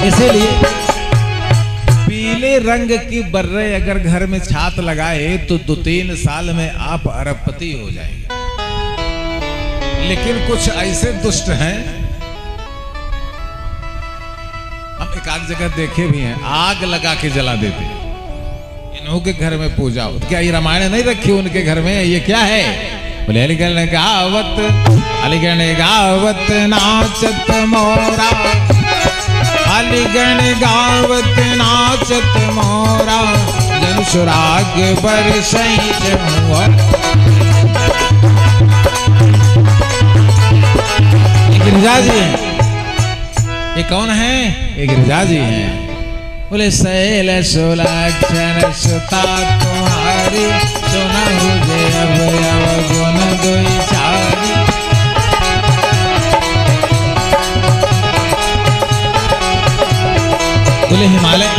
इसीलिए पीले रंग की बर्रे अगर घर में छात लगाए तो 2-3 साल में आप अरबपति हो जाएंगे। लेकिन कुछ ऐसे दुष्ट हैं, हम एक आध जगह देखे भी हैं, आग लगा के जला देते। इन्हों के घर में पूजा हो, क्या ये रामायण नहीं रखी उनके घर में? ये क्या है? बोले अलीगढ़ गावत, अलीगढ़ गावत नाचत मोरा, अलीगढ़ गावत नाचत मोरा, जन सुराग बरसई जमुआ। गिरिजा जी, ये कौन है? ये गिरिजा जी हैं। बोले शैल सुलक्षण सुता तुम्हारी, सुना हुए अब गुण दोई चारी। बोले हिमालय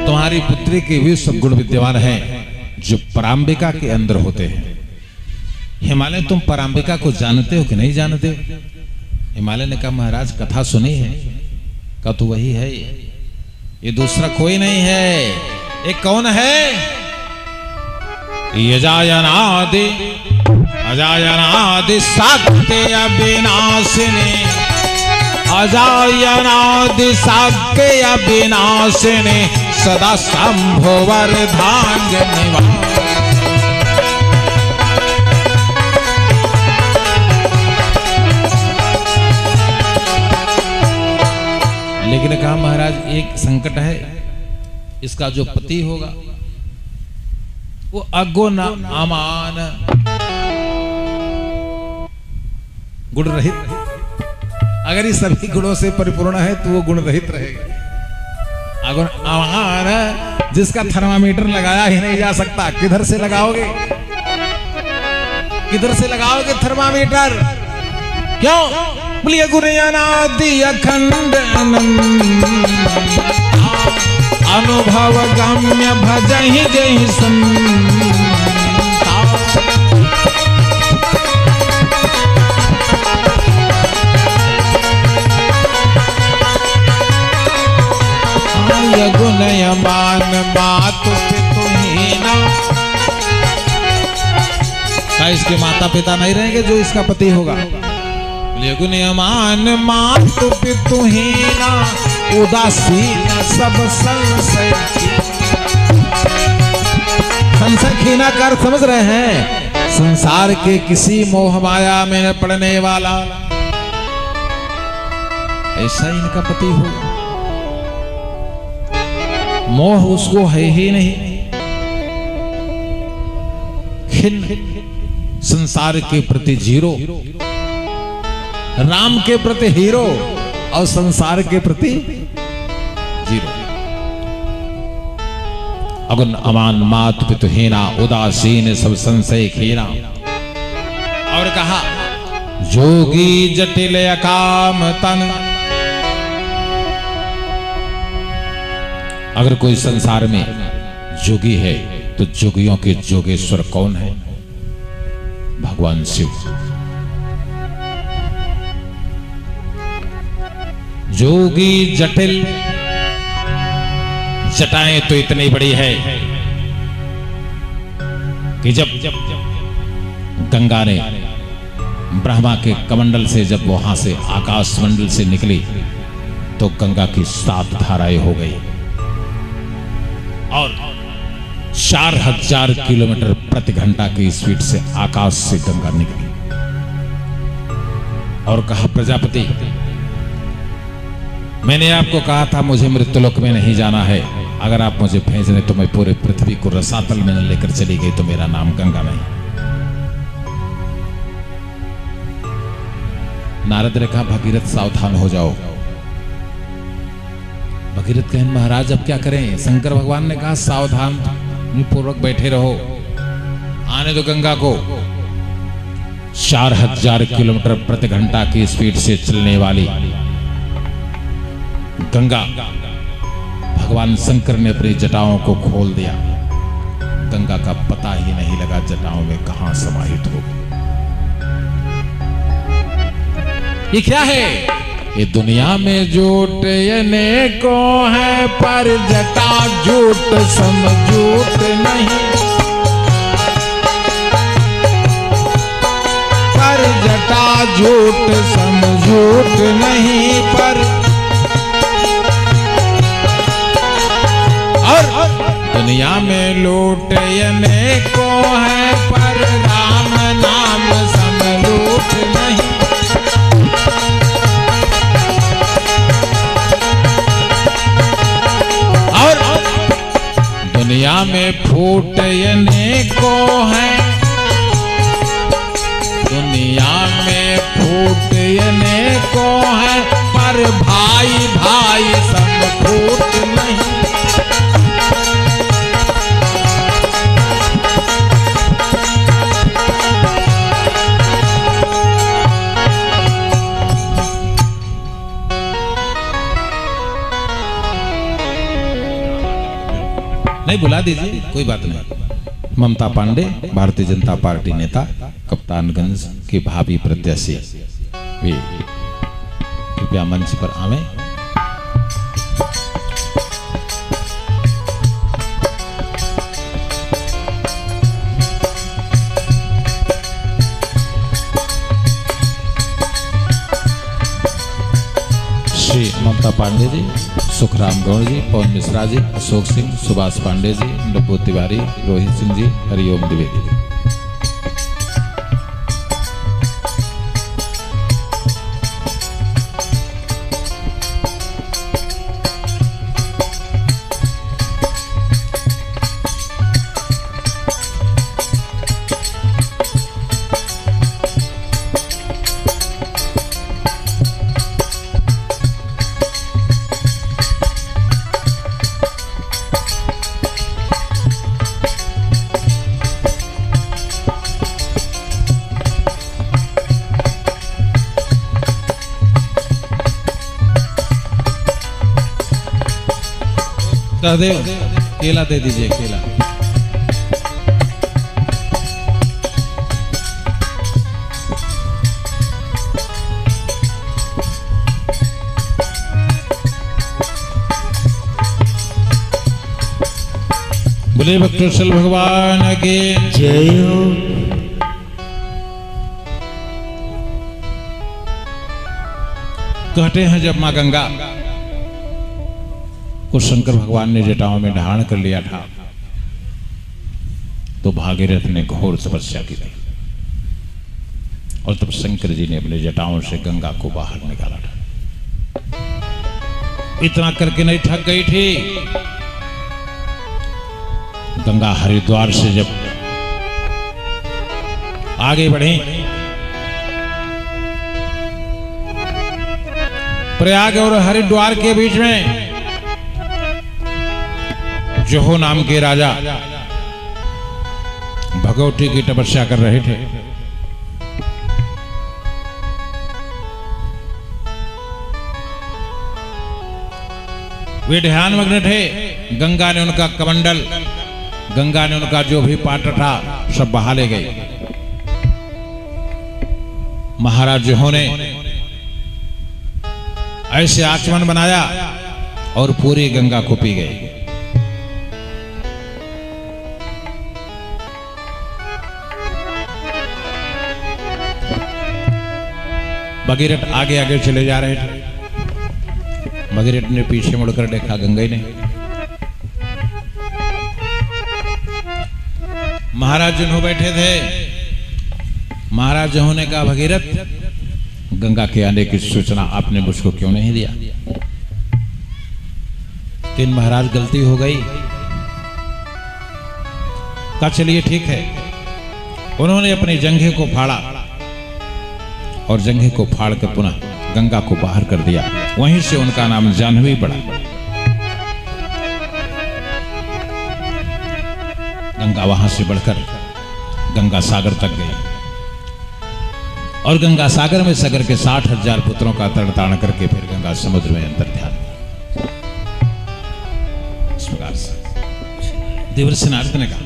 तुम्हारी पुत्री के भी सब गुण विद्यमान हैं जो पराम्बिका के अंदर होते हैं। हिमालय तुम पराम्बिका को जानते हो कि नहीं जानते हो? हिमालय ने कहा महाराज कथा सुनी है। कहा तो वही है, ये दूसरा कोई नहीं है। ये कौन है? यजायनादि अजायनादि सत्य अविनाशिनी, अजायनादि सत्य अविनाशिनी, सदा शंभो वरदान्य। लेकिन कहा महाराज एक संकट है, इसका जो पति होगा वो अगुण अमान गुण रहित। अगर ये सभी गुणों से परिपूर्ण है तो वो गुण रहित रहेगा। अगुण अमान जिसका थर्मामीटर लगाया ही नहीं जा सकता, किधर से लगाओगे? किधर से लगाओगे थर्मामीटर? क्यों? बोलिए गुणयानादि अखंड अनुभव गम्य भजहि जहि संता। गुणयमान मातु पितुहीना। क्या इसके माता पिता नहीं रहेंगे जो इसका पति होगा? गुणयमान मातु पितुहीना, उदासीन सब संशय। संशय खीना कर समझ रहे हैं? संसार के किसी मोह माया में न पड़ने वाला, ऐसा इनका पति होगा। मोह उसको है ही नहीं। खिन्न, संसार के प्रति जीरो, राम के प्रति हीरो और संसार के प्रति जीरो। अगुण अमान मात पितुहीना, उदासीन सब संशय खीना। और कहा जोगी जटिल अकाम तन। अगर कोई संसार में जोगी है तो जोगियों के जोगेश्वर कौन है? भगवान शिव। जोगी जटिल, जटाएं तो इतनी बड़ी है कि जब गंगा ने ब्रह्मा के कमंडल से, जब वहां से आकाश मंडल से निकली तो गंगा की 7 धाराएं हो गई और 4000 किलोमीटर प्रति घंटा की स्पीड से आकाश से गंगा निकली। और कहा प्रजापति, मैंने आपको कहा था मुझे मृत्युलोक में नहीं जाना है। अगर आप मुझे भेज रहे तो मैं पूरे पृथ्वी को रसातल में लेकर चली गई तो मेरा नाम गंगा नहीं। नारद ने कहा भगीरथ सावधान हो जाओ। भगीरथ कहें महाराज अब क्या करें? शंकर भगवान ने कहा सावधान पूर्वक बैठे रहो, आने दो गंगा को। 4000 किलोमीटर प्रति घंटा की स्पीड से चलने वाली गंगा, भगवान शंकर ने अपनी जटाओं को खोल दिया। गंगा का पता ही नहीं लगा जटाओं में कहां समाहित हो गई। ये क्या है? ये दुनिया में झूठ ये को है, पर जटा झूठ समझूठ नहीं। पर जटा झूठ समझूठ नहीं। पर और दुनिया में लूट ये को है, पर राम नाम समलूट नहीं। दुनिया में फूट ये को है, दुनिया में फूट ये को है, पर भाई भाई सब फूट नहीं। नहीं बुला दीजिए, कोई बात नहीं। ममता पांडे, भारतीय जनता पार्टी नेता, कप्तानगंज की भावी प्रत्याशी, वे कृपया मंच पर आवे। श्री ममता पांडे जी, सुखराम गौड़ जी, पवन मिश्रा जी, अशोक सिंह, सुभाष पांडे जी, नब्बू तिवारी, रोहित सिंह जी, हरिओम द्विवेदी जी। सहदेव, केला दे दीजिए, केला। बोले भक्तवत्सल भगवान के
जय हो।
कहते हैं जब मां गंगा को शंकर भगवान ने जटाओं में धारण कर लिया था, तो भागीरथ ने घोर तपस्या की थी, और तब शंकर जी ने अपने जटाओं से गंगा को बाहर निकाला था। इतना करके नहीं थक गई थी। गंगा हरिद्वार से जब आगे बढ़ी, प्रयाग और हरिद्वार के बीच में जोहो नाम के राजा भगवती की तपस्या कर रहे थे। वे ध्यानमग्न थे। गंगा ने उनका कमंडल, गंगा ने उनका जो भी पात्र था सब बहा ले गई। महाराज जोहो ने ऐसे आचमन बनाया और पूरी गंगा को पी गई। भगीरथ आगे आगे चले जा रहे थे। भगीरथ ने पीछे मुड़कर देखा, गंगा ही नहीं। महाराज जोहो बैठे थे। महाराज जोहो ने कहा, भगीरथ, गंगा के आने की सूचना आपने मुझको क्यों नहीं दिया? तीन महाराज गलती हो गई। कहा चलिए ठीक है। उन्होंने अपनी जंघे को फाड़ा और जंघे को फाड़ कर पुनः गंगा को बाहर कर दिया। वहीं से उनका नाम जाह्नवी पड़ा। गंगा वहां से बढ़कर गंगा सागर तक गई। और गंगा सागर में सगर के 60,000 पुत्रों का तरण तारण करके फिर गंगा समुद्र में अंतर ध्यान इस प्रकार से देवर्षि नारद ने कहा,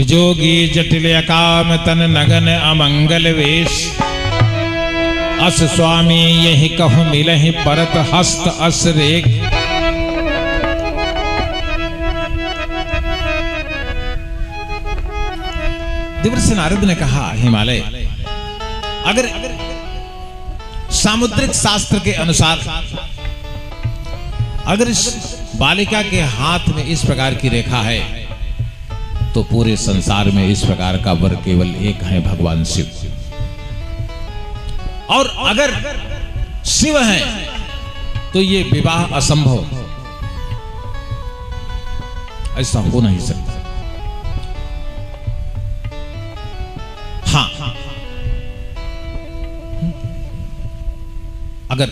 जोगी जटिल अकाम तन नगन अमंगल वेश, अस स्वामी यही कहूं मिलहि परत हस्त अस रेख। देवर्षि नारद ने कहा, हिमालय, अगर सामुद्रिक शास्त्र के अनुसार अगर इस बालिका के हाथ में इस प्रकार की रेखा है तो पूरे संसार में इस प्रकार का वर केवल एक है, भगवान शिव। और अगर शिव है तो ये विवाह असंभव, ऐसा हो नहीं सकता। हाँ, अगर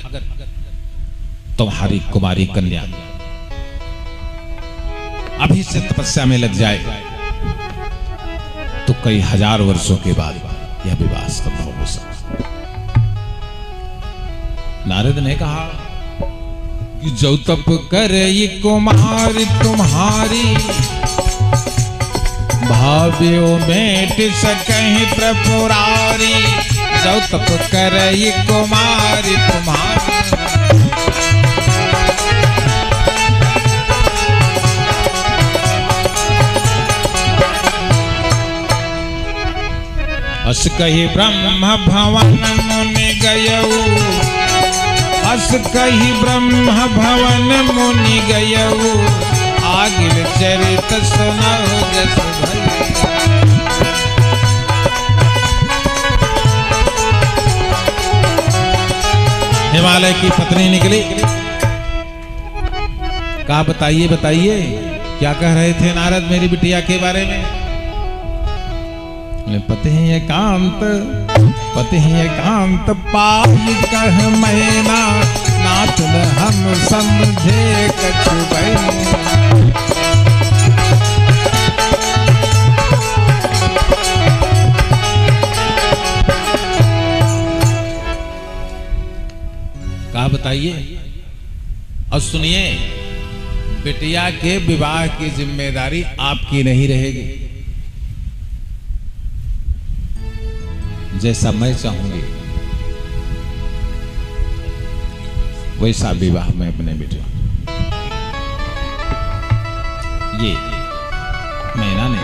तुम्हारी कुमारी कन्या अभी से तपस्या में लग जाए तो कई हजार वर्षों के बाद यह विवाह संभव हो सकता। नारद ने कहा कि जो तप करे ये कुमारी तुम्हारी, भाव्यो मेट सकहि त्रिपुरारी। जो तप करे ये कुमारी तुम्हारी, अस कही ब्रह्म भवन मुनि गयऊ, अस कही ब्रह्म भवन मुनि गयऊ, आगिल चरित सुनऊ जस भई। हिमालय की पत्नी निकली, कहा, बताइए बताइए क्या कह रहे थे नारद मेरी बिटिया के बारे में। पति एकांत, पति एकांत पाई कह मैना, नाथ न हम समझे कछु भई। कहा बताइए और सुनिए, बिटिया के विवाह की जिम्मेदारी आपकी नहीं रहेगी। जैसा मैं चाहूंगी वैसा विवाह में अपने बेटे। ये मैना ने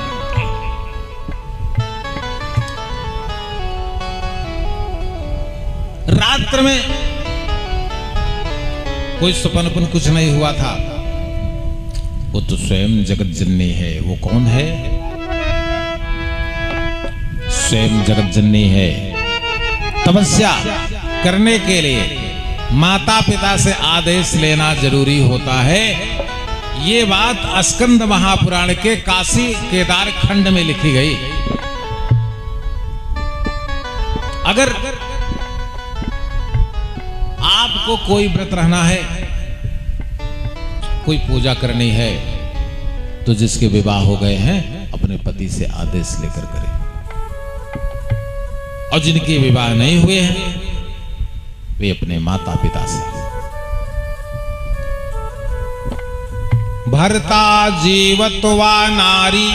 रात्र में कोई सपनपन कुछ नहीं हुआ था। वो तो स्वयं जगत जननी है। वो कौन है? स्वयं जगत जननी है। तपस्या करने के लिए माता पिता से आदेश लेना जरूरी होता है। ये बात स्कंद महापुराण के काशी केदार खंड में लिखी गई। अगर आपको कोई व्रत रहना है, कोई पूजा करनी है, तो जिसके विवाह हो गए हैं अपने पति से आदेश लेकर करें, और जिनके विवाह नहीं हुए हैं वे अपने माता पिता से। भरता जीवत्वा नारी,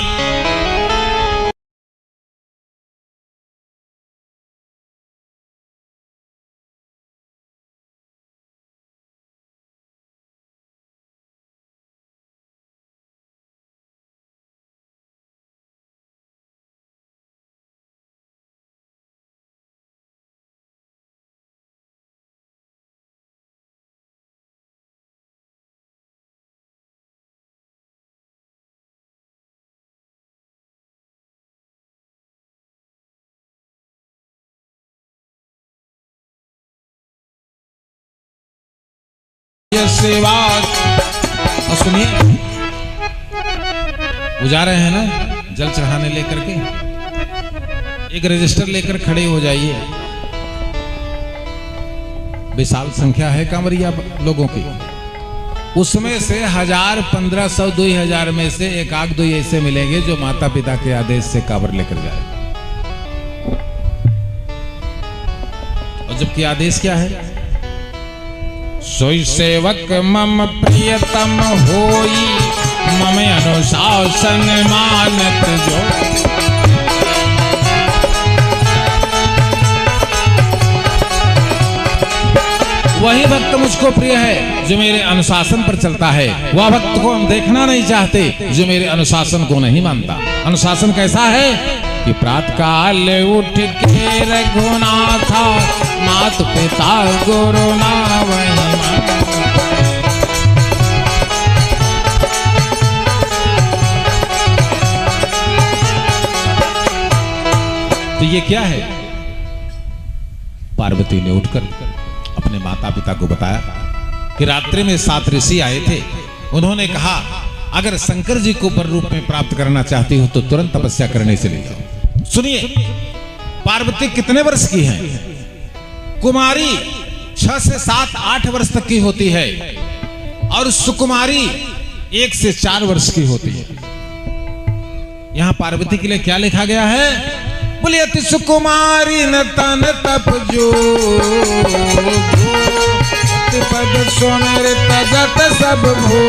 सेवा। और सुनिए, वो जा रहे हैं ना जल चढ़ाने लेकर के, एक रजिस्टर लेकर खड़े हो जाइए। विशाल संख्या है कांवरिया लोगों की, उसमें से 1000, 1500, 2000 में से एक आध दो ऐसे मिलेंगे जो माता पिता के आदेश से कांवर लेकर जाए। जबकि आदेश क्या है? सोई सेवक मम प्रियतम होई, मम अनुशासन मानत जो। वही भक्त मुझको प्रिय है जो मेरे अनुशासन पर चलता है। वह भक्त को हम देखना नहीं चाहते जो मेरे अनुशासन को नहीं मानता। अनुशासन कैसा है कि प्रातः काल उठ के रघुनाथा, मात पिता गुरु नावहि। तो ये क्या है? पार्वती ने उठकर अपने माता पिता को बताया कि रात्रि में 7 ऋषि आए थे। उन्होंने कहा अगर शंकर जी को वर रूप में प्राप्त करना चाहती हो तो तुरंत तपस्या करने से ले जाओ। सुनिए, पार्वती कितने वर्ष की है? कुमारी 6 से 7 8 वर्ष तक की होती है और सुकुमारी 1 से 4 वर्ष की होती है। यहां पार्वती के लिए क्या लिखा गया है? बोले अति सुकुमारी न तन तप जो, पद सोमेर तजत सब भो।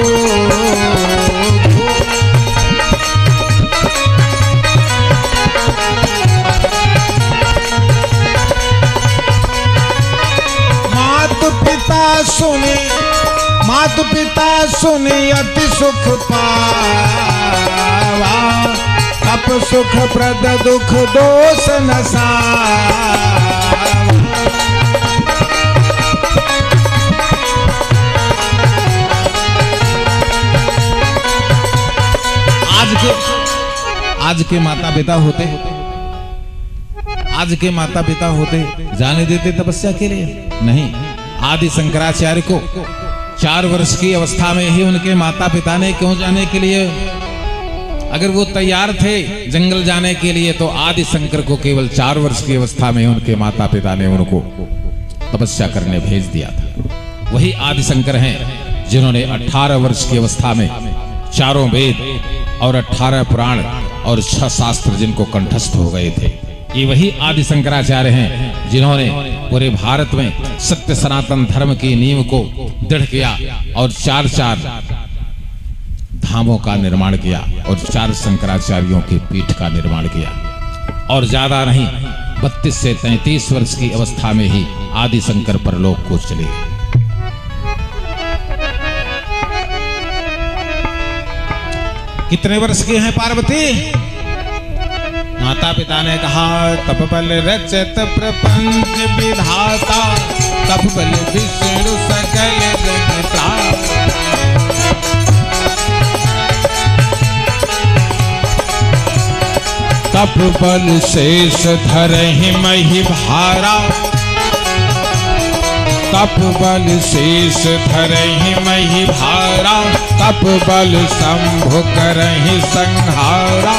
मातु पिता सुने अति सुख पावा, तप सुख प्रद दुख दोष नसा। आज के माता पिता होते जाने देते तपस्या के लिए? नहीं। आदि शंकराचार्य को 4 वर्ष की अवस्था में ही उनके माता पिता ने क्यों जाने के लिए, अगर वो तैयार थे जंगल जाने के लिए तो आदि शंकर को केवल 4 वर्ष की अवस्था में उनके माता पिता ने उनको तपस्या करने भेज दिया था। वही आदि शंकर हैं जिन्होंने 18 वर्ष की अवस्था में 4 वेद और 18 पुराण और 6 शास्त्र जिनको कंठस्थ हो गए थे। ये वही आदि शंकराचार्य हैं जिन्होंने पूरे भारत में सत्य सनातन धर्म की नींव को दृढ़ किया और 4 धामों का निर्माण किया और 4 शंकराचार्यों की पीठ का निर्माण किया। और ज्यादा नहीं, 32 से 33 वर्ष की अवस्था में ही आदि शंकर परलोक को चले गए। कितने वर्ष के हैं पार्वती? माता पिता ने कहा तप बल रचत प्रपंच विधाता, तप बल विष्णु सकल जगता। तप बल शेष धरहि महि भारा, तप बल शेष धरहि महि भारा, तप बल शंभु करहि संहारा।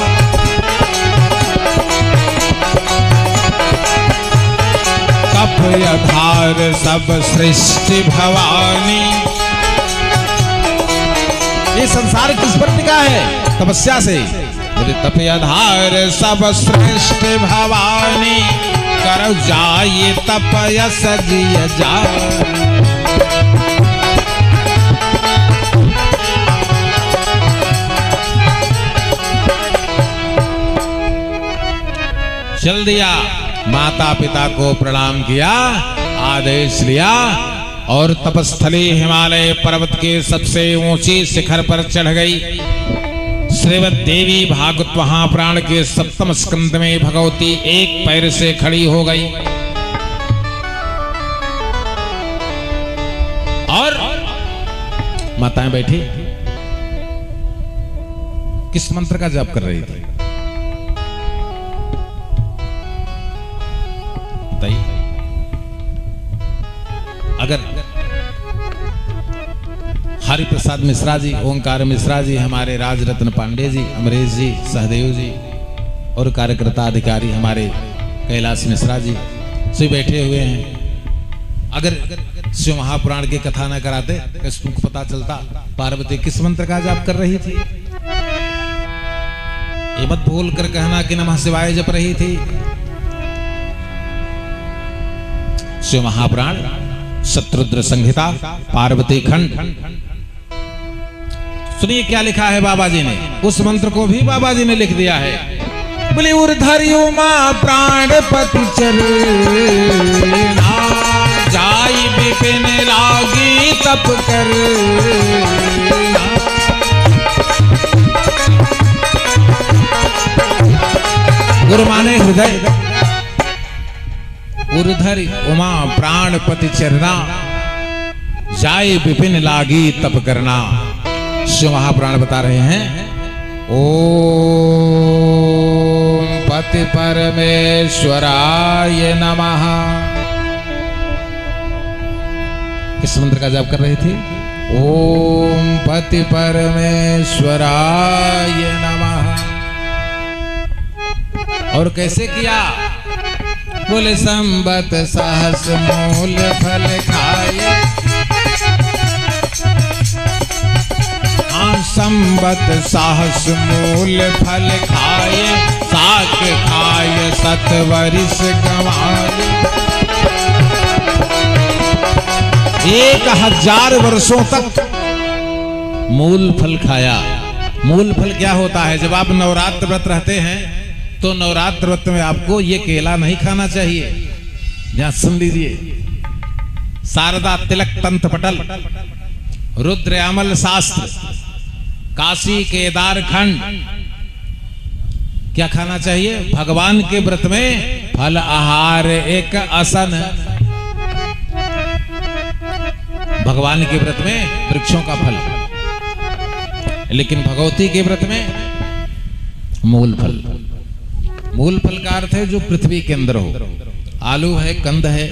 तप आधार सब सृष्टि भवानी। ये संसार किस पर टिका है? तपस्या से। तप आधार सब सृष्टि भवानी, कर जाए तप यस जिय जाए। चल दिया, माता पिता को प्रणाम किया, आदेश लिया और तपस्थली हिमालय पर्वत के सबसे ऊंची शिखर पर चढ़ गई। श्रीमद देवी भागवत महापुराण के 7वें स्कंद में भगवती एक पैर से खड़ी हो गई और माताएं बैठी किस मंत्र का जाप कर रही थी? अगर हरि प्रसाद मिश्रा जी, ओंकार मिश्रा जी, हमारे राजरत्न पांडे जी, अमरेश जी, सहदेव जी और कार्यकर्ता अधिकारी हमारे कैलाश मिश्रा जी से बैठे हुए हैं, अगर शिव महापुराण की कथा न कराते तुमको पता चलता पार्वती किस मंत्र का जाप कर रही थी? ये मत भूल कर कहना कि नमः शिवाय जप रही थी। शिव महापुराण शत्रुद्र संहिता पार्वती खंड। सुनिए क्या लिखा है बाबा जी ने। उस मंत्र को भी बाबा जी ने लिख दिया है। बोले उर्धरि उमा प्राणपति चरना, जाई विपिन लागी तप कर। गुरु माने हृदय। उर्धरि उमा प्राणपति चरना, जाए विपिन लागी तप करना। शिव महापुराण बता रहे हैं ओम पति परमेश्वराय नमः। किस मंत्र का जाप कर रहे थे? ओम पति परमेश्वराय नमः। और कैसे किया? बोले संबत सहस मूल फल खाए। हाँ संबत सहस मूल फल खाए, साक खाए 7 वर्ष गंवाए। 1000 वर्षों तक मूल फल खाया। मूल फल क्या होता है? जब आप नवरात्र व्रत रहते हैं तो नवरात्र व्रत में आपको ये केला नहीं खाना चाहिए। यहां सुन लीजिए। शारदा तिलक तंत्र पटल, रुद्रयामल शास्त्र, काशी केदार खंड। क्या खाना चाहिए? भगवान के व्रत में फल आहार एक आसन। भगवान के व्रत में वृक्षों का फल, लेकिन भगवती के व्रत में मूल फल। मूल फल का अर्थ है जो पृथ्वी के अंदर हो। आलू है, कंद है,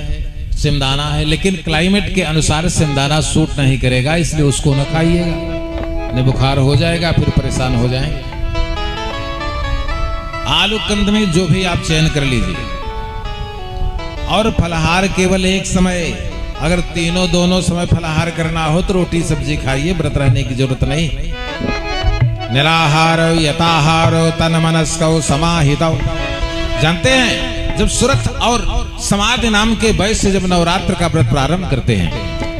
सिमदाना है, लेकिन क्लाइमेट के अनुसार सिमदाना सूट नहीं करेगा, इसलिए उसको न खाइएगा, नहीं बुखार हो जाएगा, फिर परेशान हो जाएंगे। आलू कंद में जो भी आप चयन कर लीजिए। और फलाहार केवल एक समय, अगर दोनों समय फलाहार करना हो तो रोटी सब्जी खाइए, व्रत रहने की जरूरत नहीं। निराहार यताहारो तन मनस्कौ समाहितौ। जानते हैं जब सुरथ और समाधि नाम के वैश्य से जब नवरात्र का व्रत प्रारंभ करते हैं,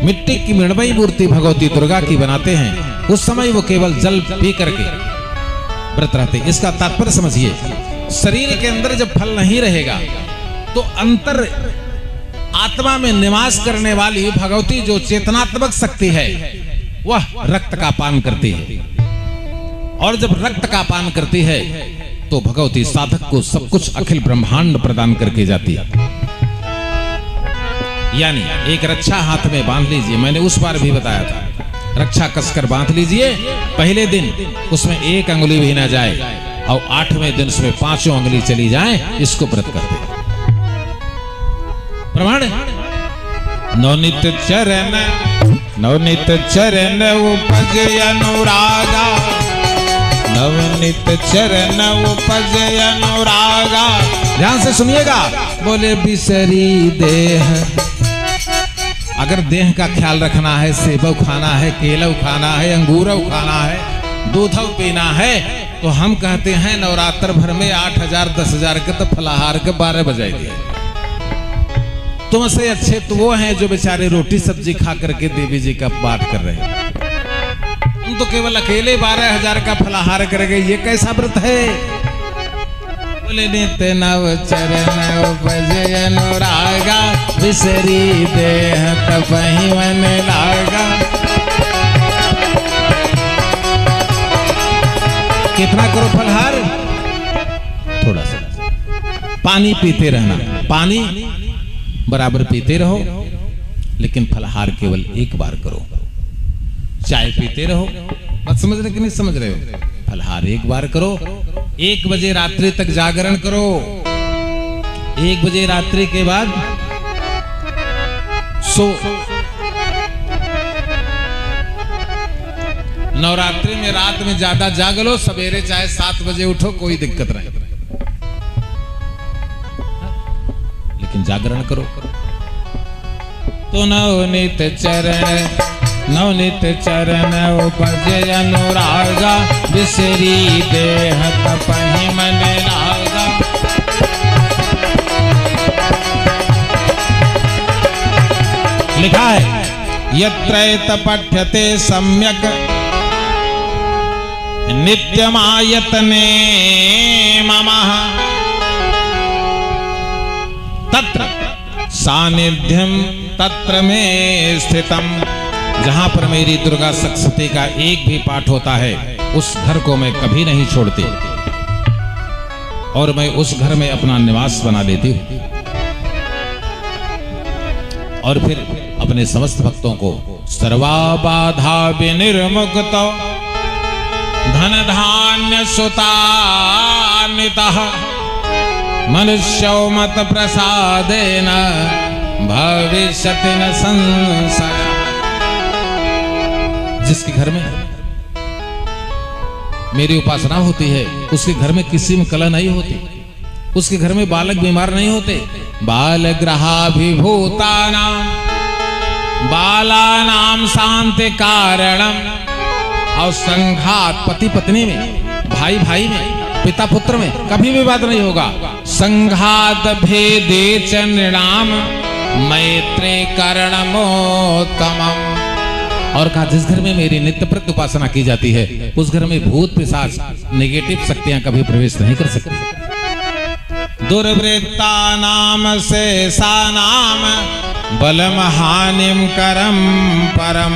मिट्टी की मृण्मयी मूर्ति भगवती दुर्गा की बनाते हैं, उस समय वो केवल जल पी करके व्रत रहते हैं। इसका तात्पर्य समझिए। शरीर के अंदर जब फल नहीं रहेगा तो अंतर आत्मा में निवास करने वाली भगवती जो चेतनात्मक शक्ति है वह रक्त का पान करती है। और जब रक्त का पान करती है तो भगवती साधक को सब कुछ अखिल ब्रह्मांड प्रदान करके जाती है। यानी एक रक्षा हाथ में बांध लीजिए। मैंने उस बार भी बताया था, रक्षा कसकर बांध लीजिए। पहले दिन उसमें 1 अंगुली भी ना जाए और 8वें दिन उसमें 5 अंगुली चली जाए, इसको व्रत करते हैं। प्रमाण नवनीत चरण उपज अनुरागा, नवनीत चरण उपज अनुरागा। ध्यान से सुनिएगा। बोले बिसरी देह, अगर देह का ख्याल रखना है, सेब खाना है, केला खाना है, अंगूर खाना है, दूध पीना है, तो हम कहते हैं नवरात्र भर में 8000 10,000 के तो फलाहार के 12 बजाई दिए। तुमसे अच्छे तो वो हैं जो बेचारे रोटी सब्जी खा करके देवी जी का पाठ कर रहे हैं। तुम तो केवल अकेले 12,000 का फलाहार करेंगे, ये कैसा व्रत है? बोले नित्य नव चरण उपज अनुरागा, बिसरी देह तपहि मन लागा। कितना करो फलाहार? थोड़ा सा। पानी पीते रहना, पानी बराबर पीते रहो, लेकिन फलाहार केवल 1 बार करो। चाय पीते रहो, बात समझ रहे कि नहीं समझ रहे हो? फलाहार 1 बार करो। 1 बजे रात्रि तक जागरण करो। 1 बजे रात्रि के बाद सो। नवरात्रि में रात में ज्यादा जाग लो, सवेरे चाहे 7 बजे उठो, कोई दिक्कत नहीं, लेकिन जागरण करो। तो नवनीत चरण उपज अनुरागा, बिसरी देह तपहि मन लागा। यत्रैत पठ्यते सम्यक नित्यमायतने ममः तत्र सानिध्यम तत्र में स्थितम। जहां पर मेरी दुर्गा सप्तशती का एक भी पाठ होता है उस घर को मैं कभी नहीं छोड़ती और मैं उस घर में अपना निवास बना लेती हूं और फिर अपने समस्त भक्तों को सर्वा बाधा विनिर्मुक्त धन धान्य सुतान्वितः मनुष्यो मत प्रसादेन भविष्यति न संशय। जिसके घर में मेरी उपासना होती है उसके घर में किसी में कलह नहीं होती, उसके घर में बालक बीमार नहीं होते। बाल ग्रहाभिभूतानां बालानां शांति कारणम। और संघात पति पत्नी में, भाई भाई में, पिता पुत्र में कभी विवाद नहीं होगा। संघात भेदे च नृणाम मैत्री करणमोत्तमम्। और कहा जिस घर में मेरी नित्य प्रत्य उपासना की जाती है उस घर में भूत पिशाच नेगेटिव शक्तियां कभी प्रवेश नहीं कर सकती। दुर्वृत्ता नाम शेषा नाम बलम हानिम करम परम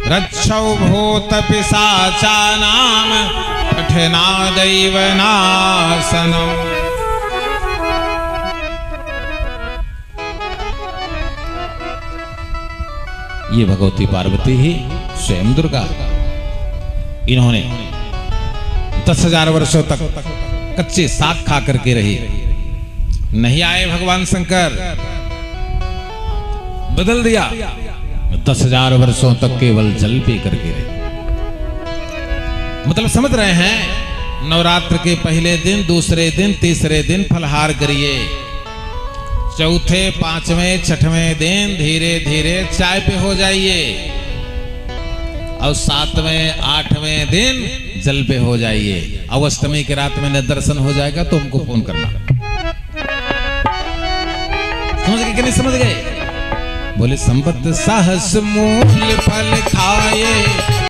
रक्षौ भूत पिशाचा नाम कठिना दैव नाशनम। ये भगवती पार्वती ही स्वयं दुर्गा, इन्होंने 10,000 वर्षों तक कच्चे साग खा करके रही। नहीं आए भगवान शंकर, बदल दिया, 10,000 वर्षों तक केवल जल पी करके रही। मतलब समझ रहे हैं, नवरात्र के पहले दिन, दूसरे दिन, तीसरे दिन फलहार करिए, चौथे, पांचवें, छठवें दिन धीरे धीरे चाय पे हो जाइए और 7वें, 8वें दिन जल पे हो जाइए। और अष्टमी की रात में न दर्शन हो जाएगा तो हमको फोन करना। समझ गए कि नहीं समझ गए? बोले संपत सहस मूल फल खाए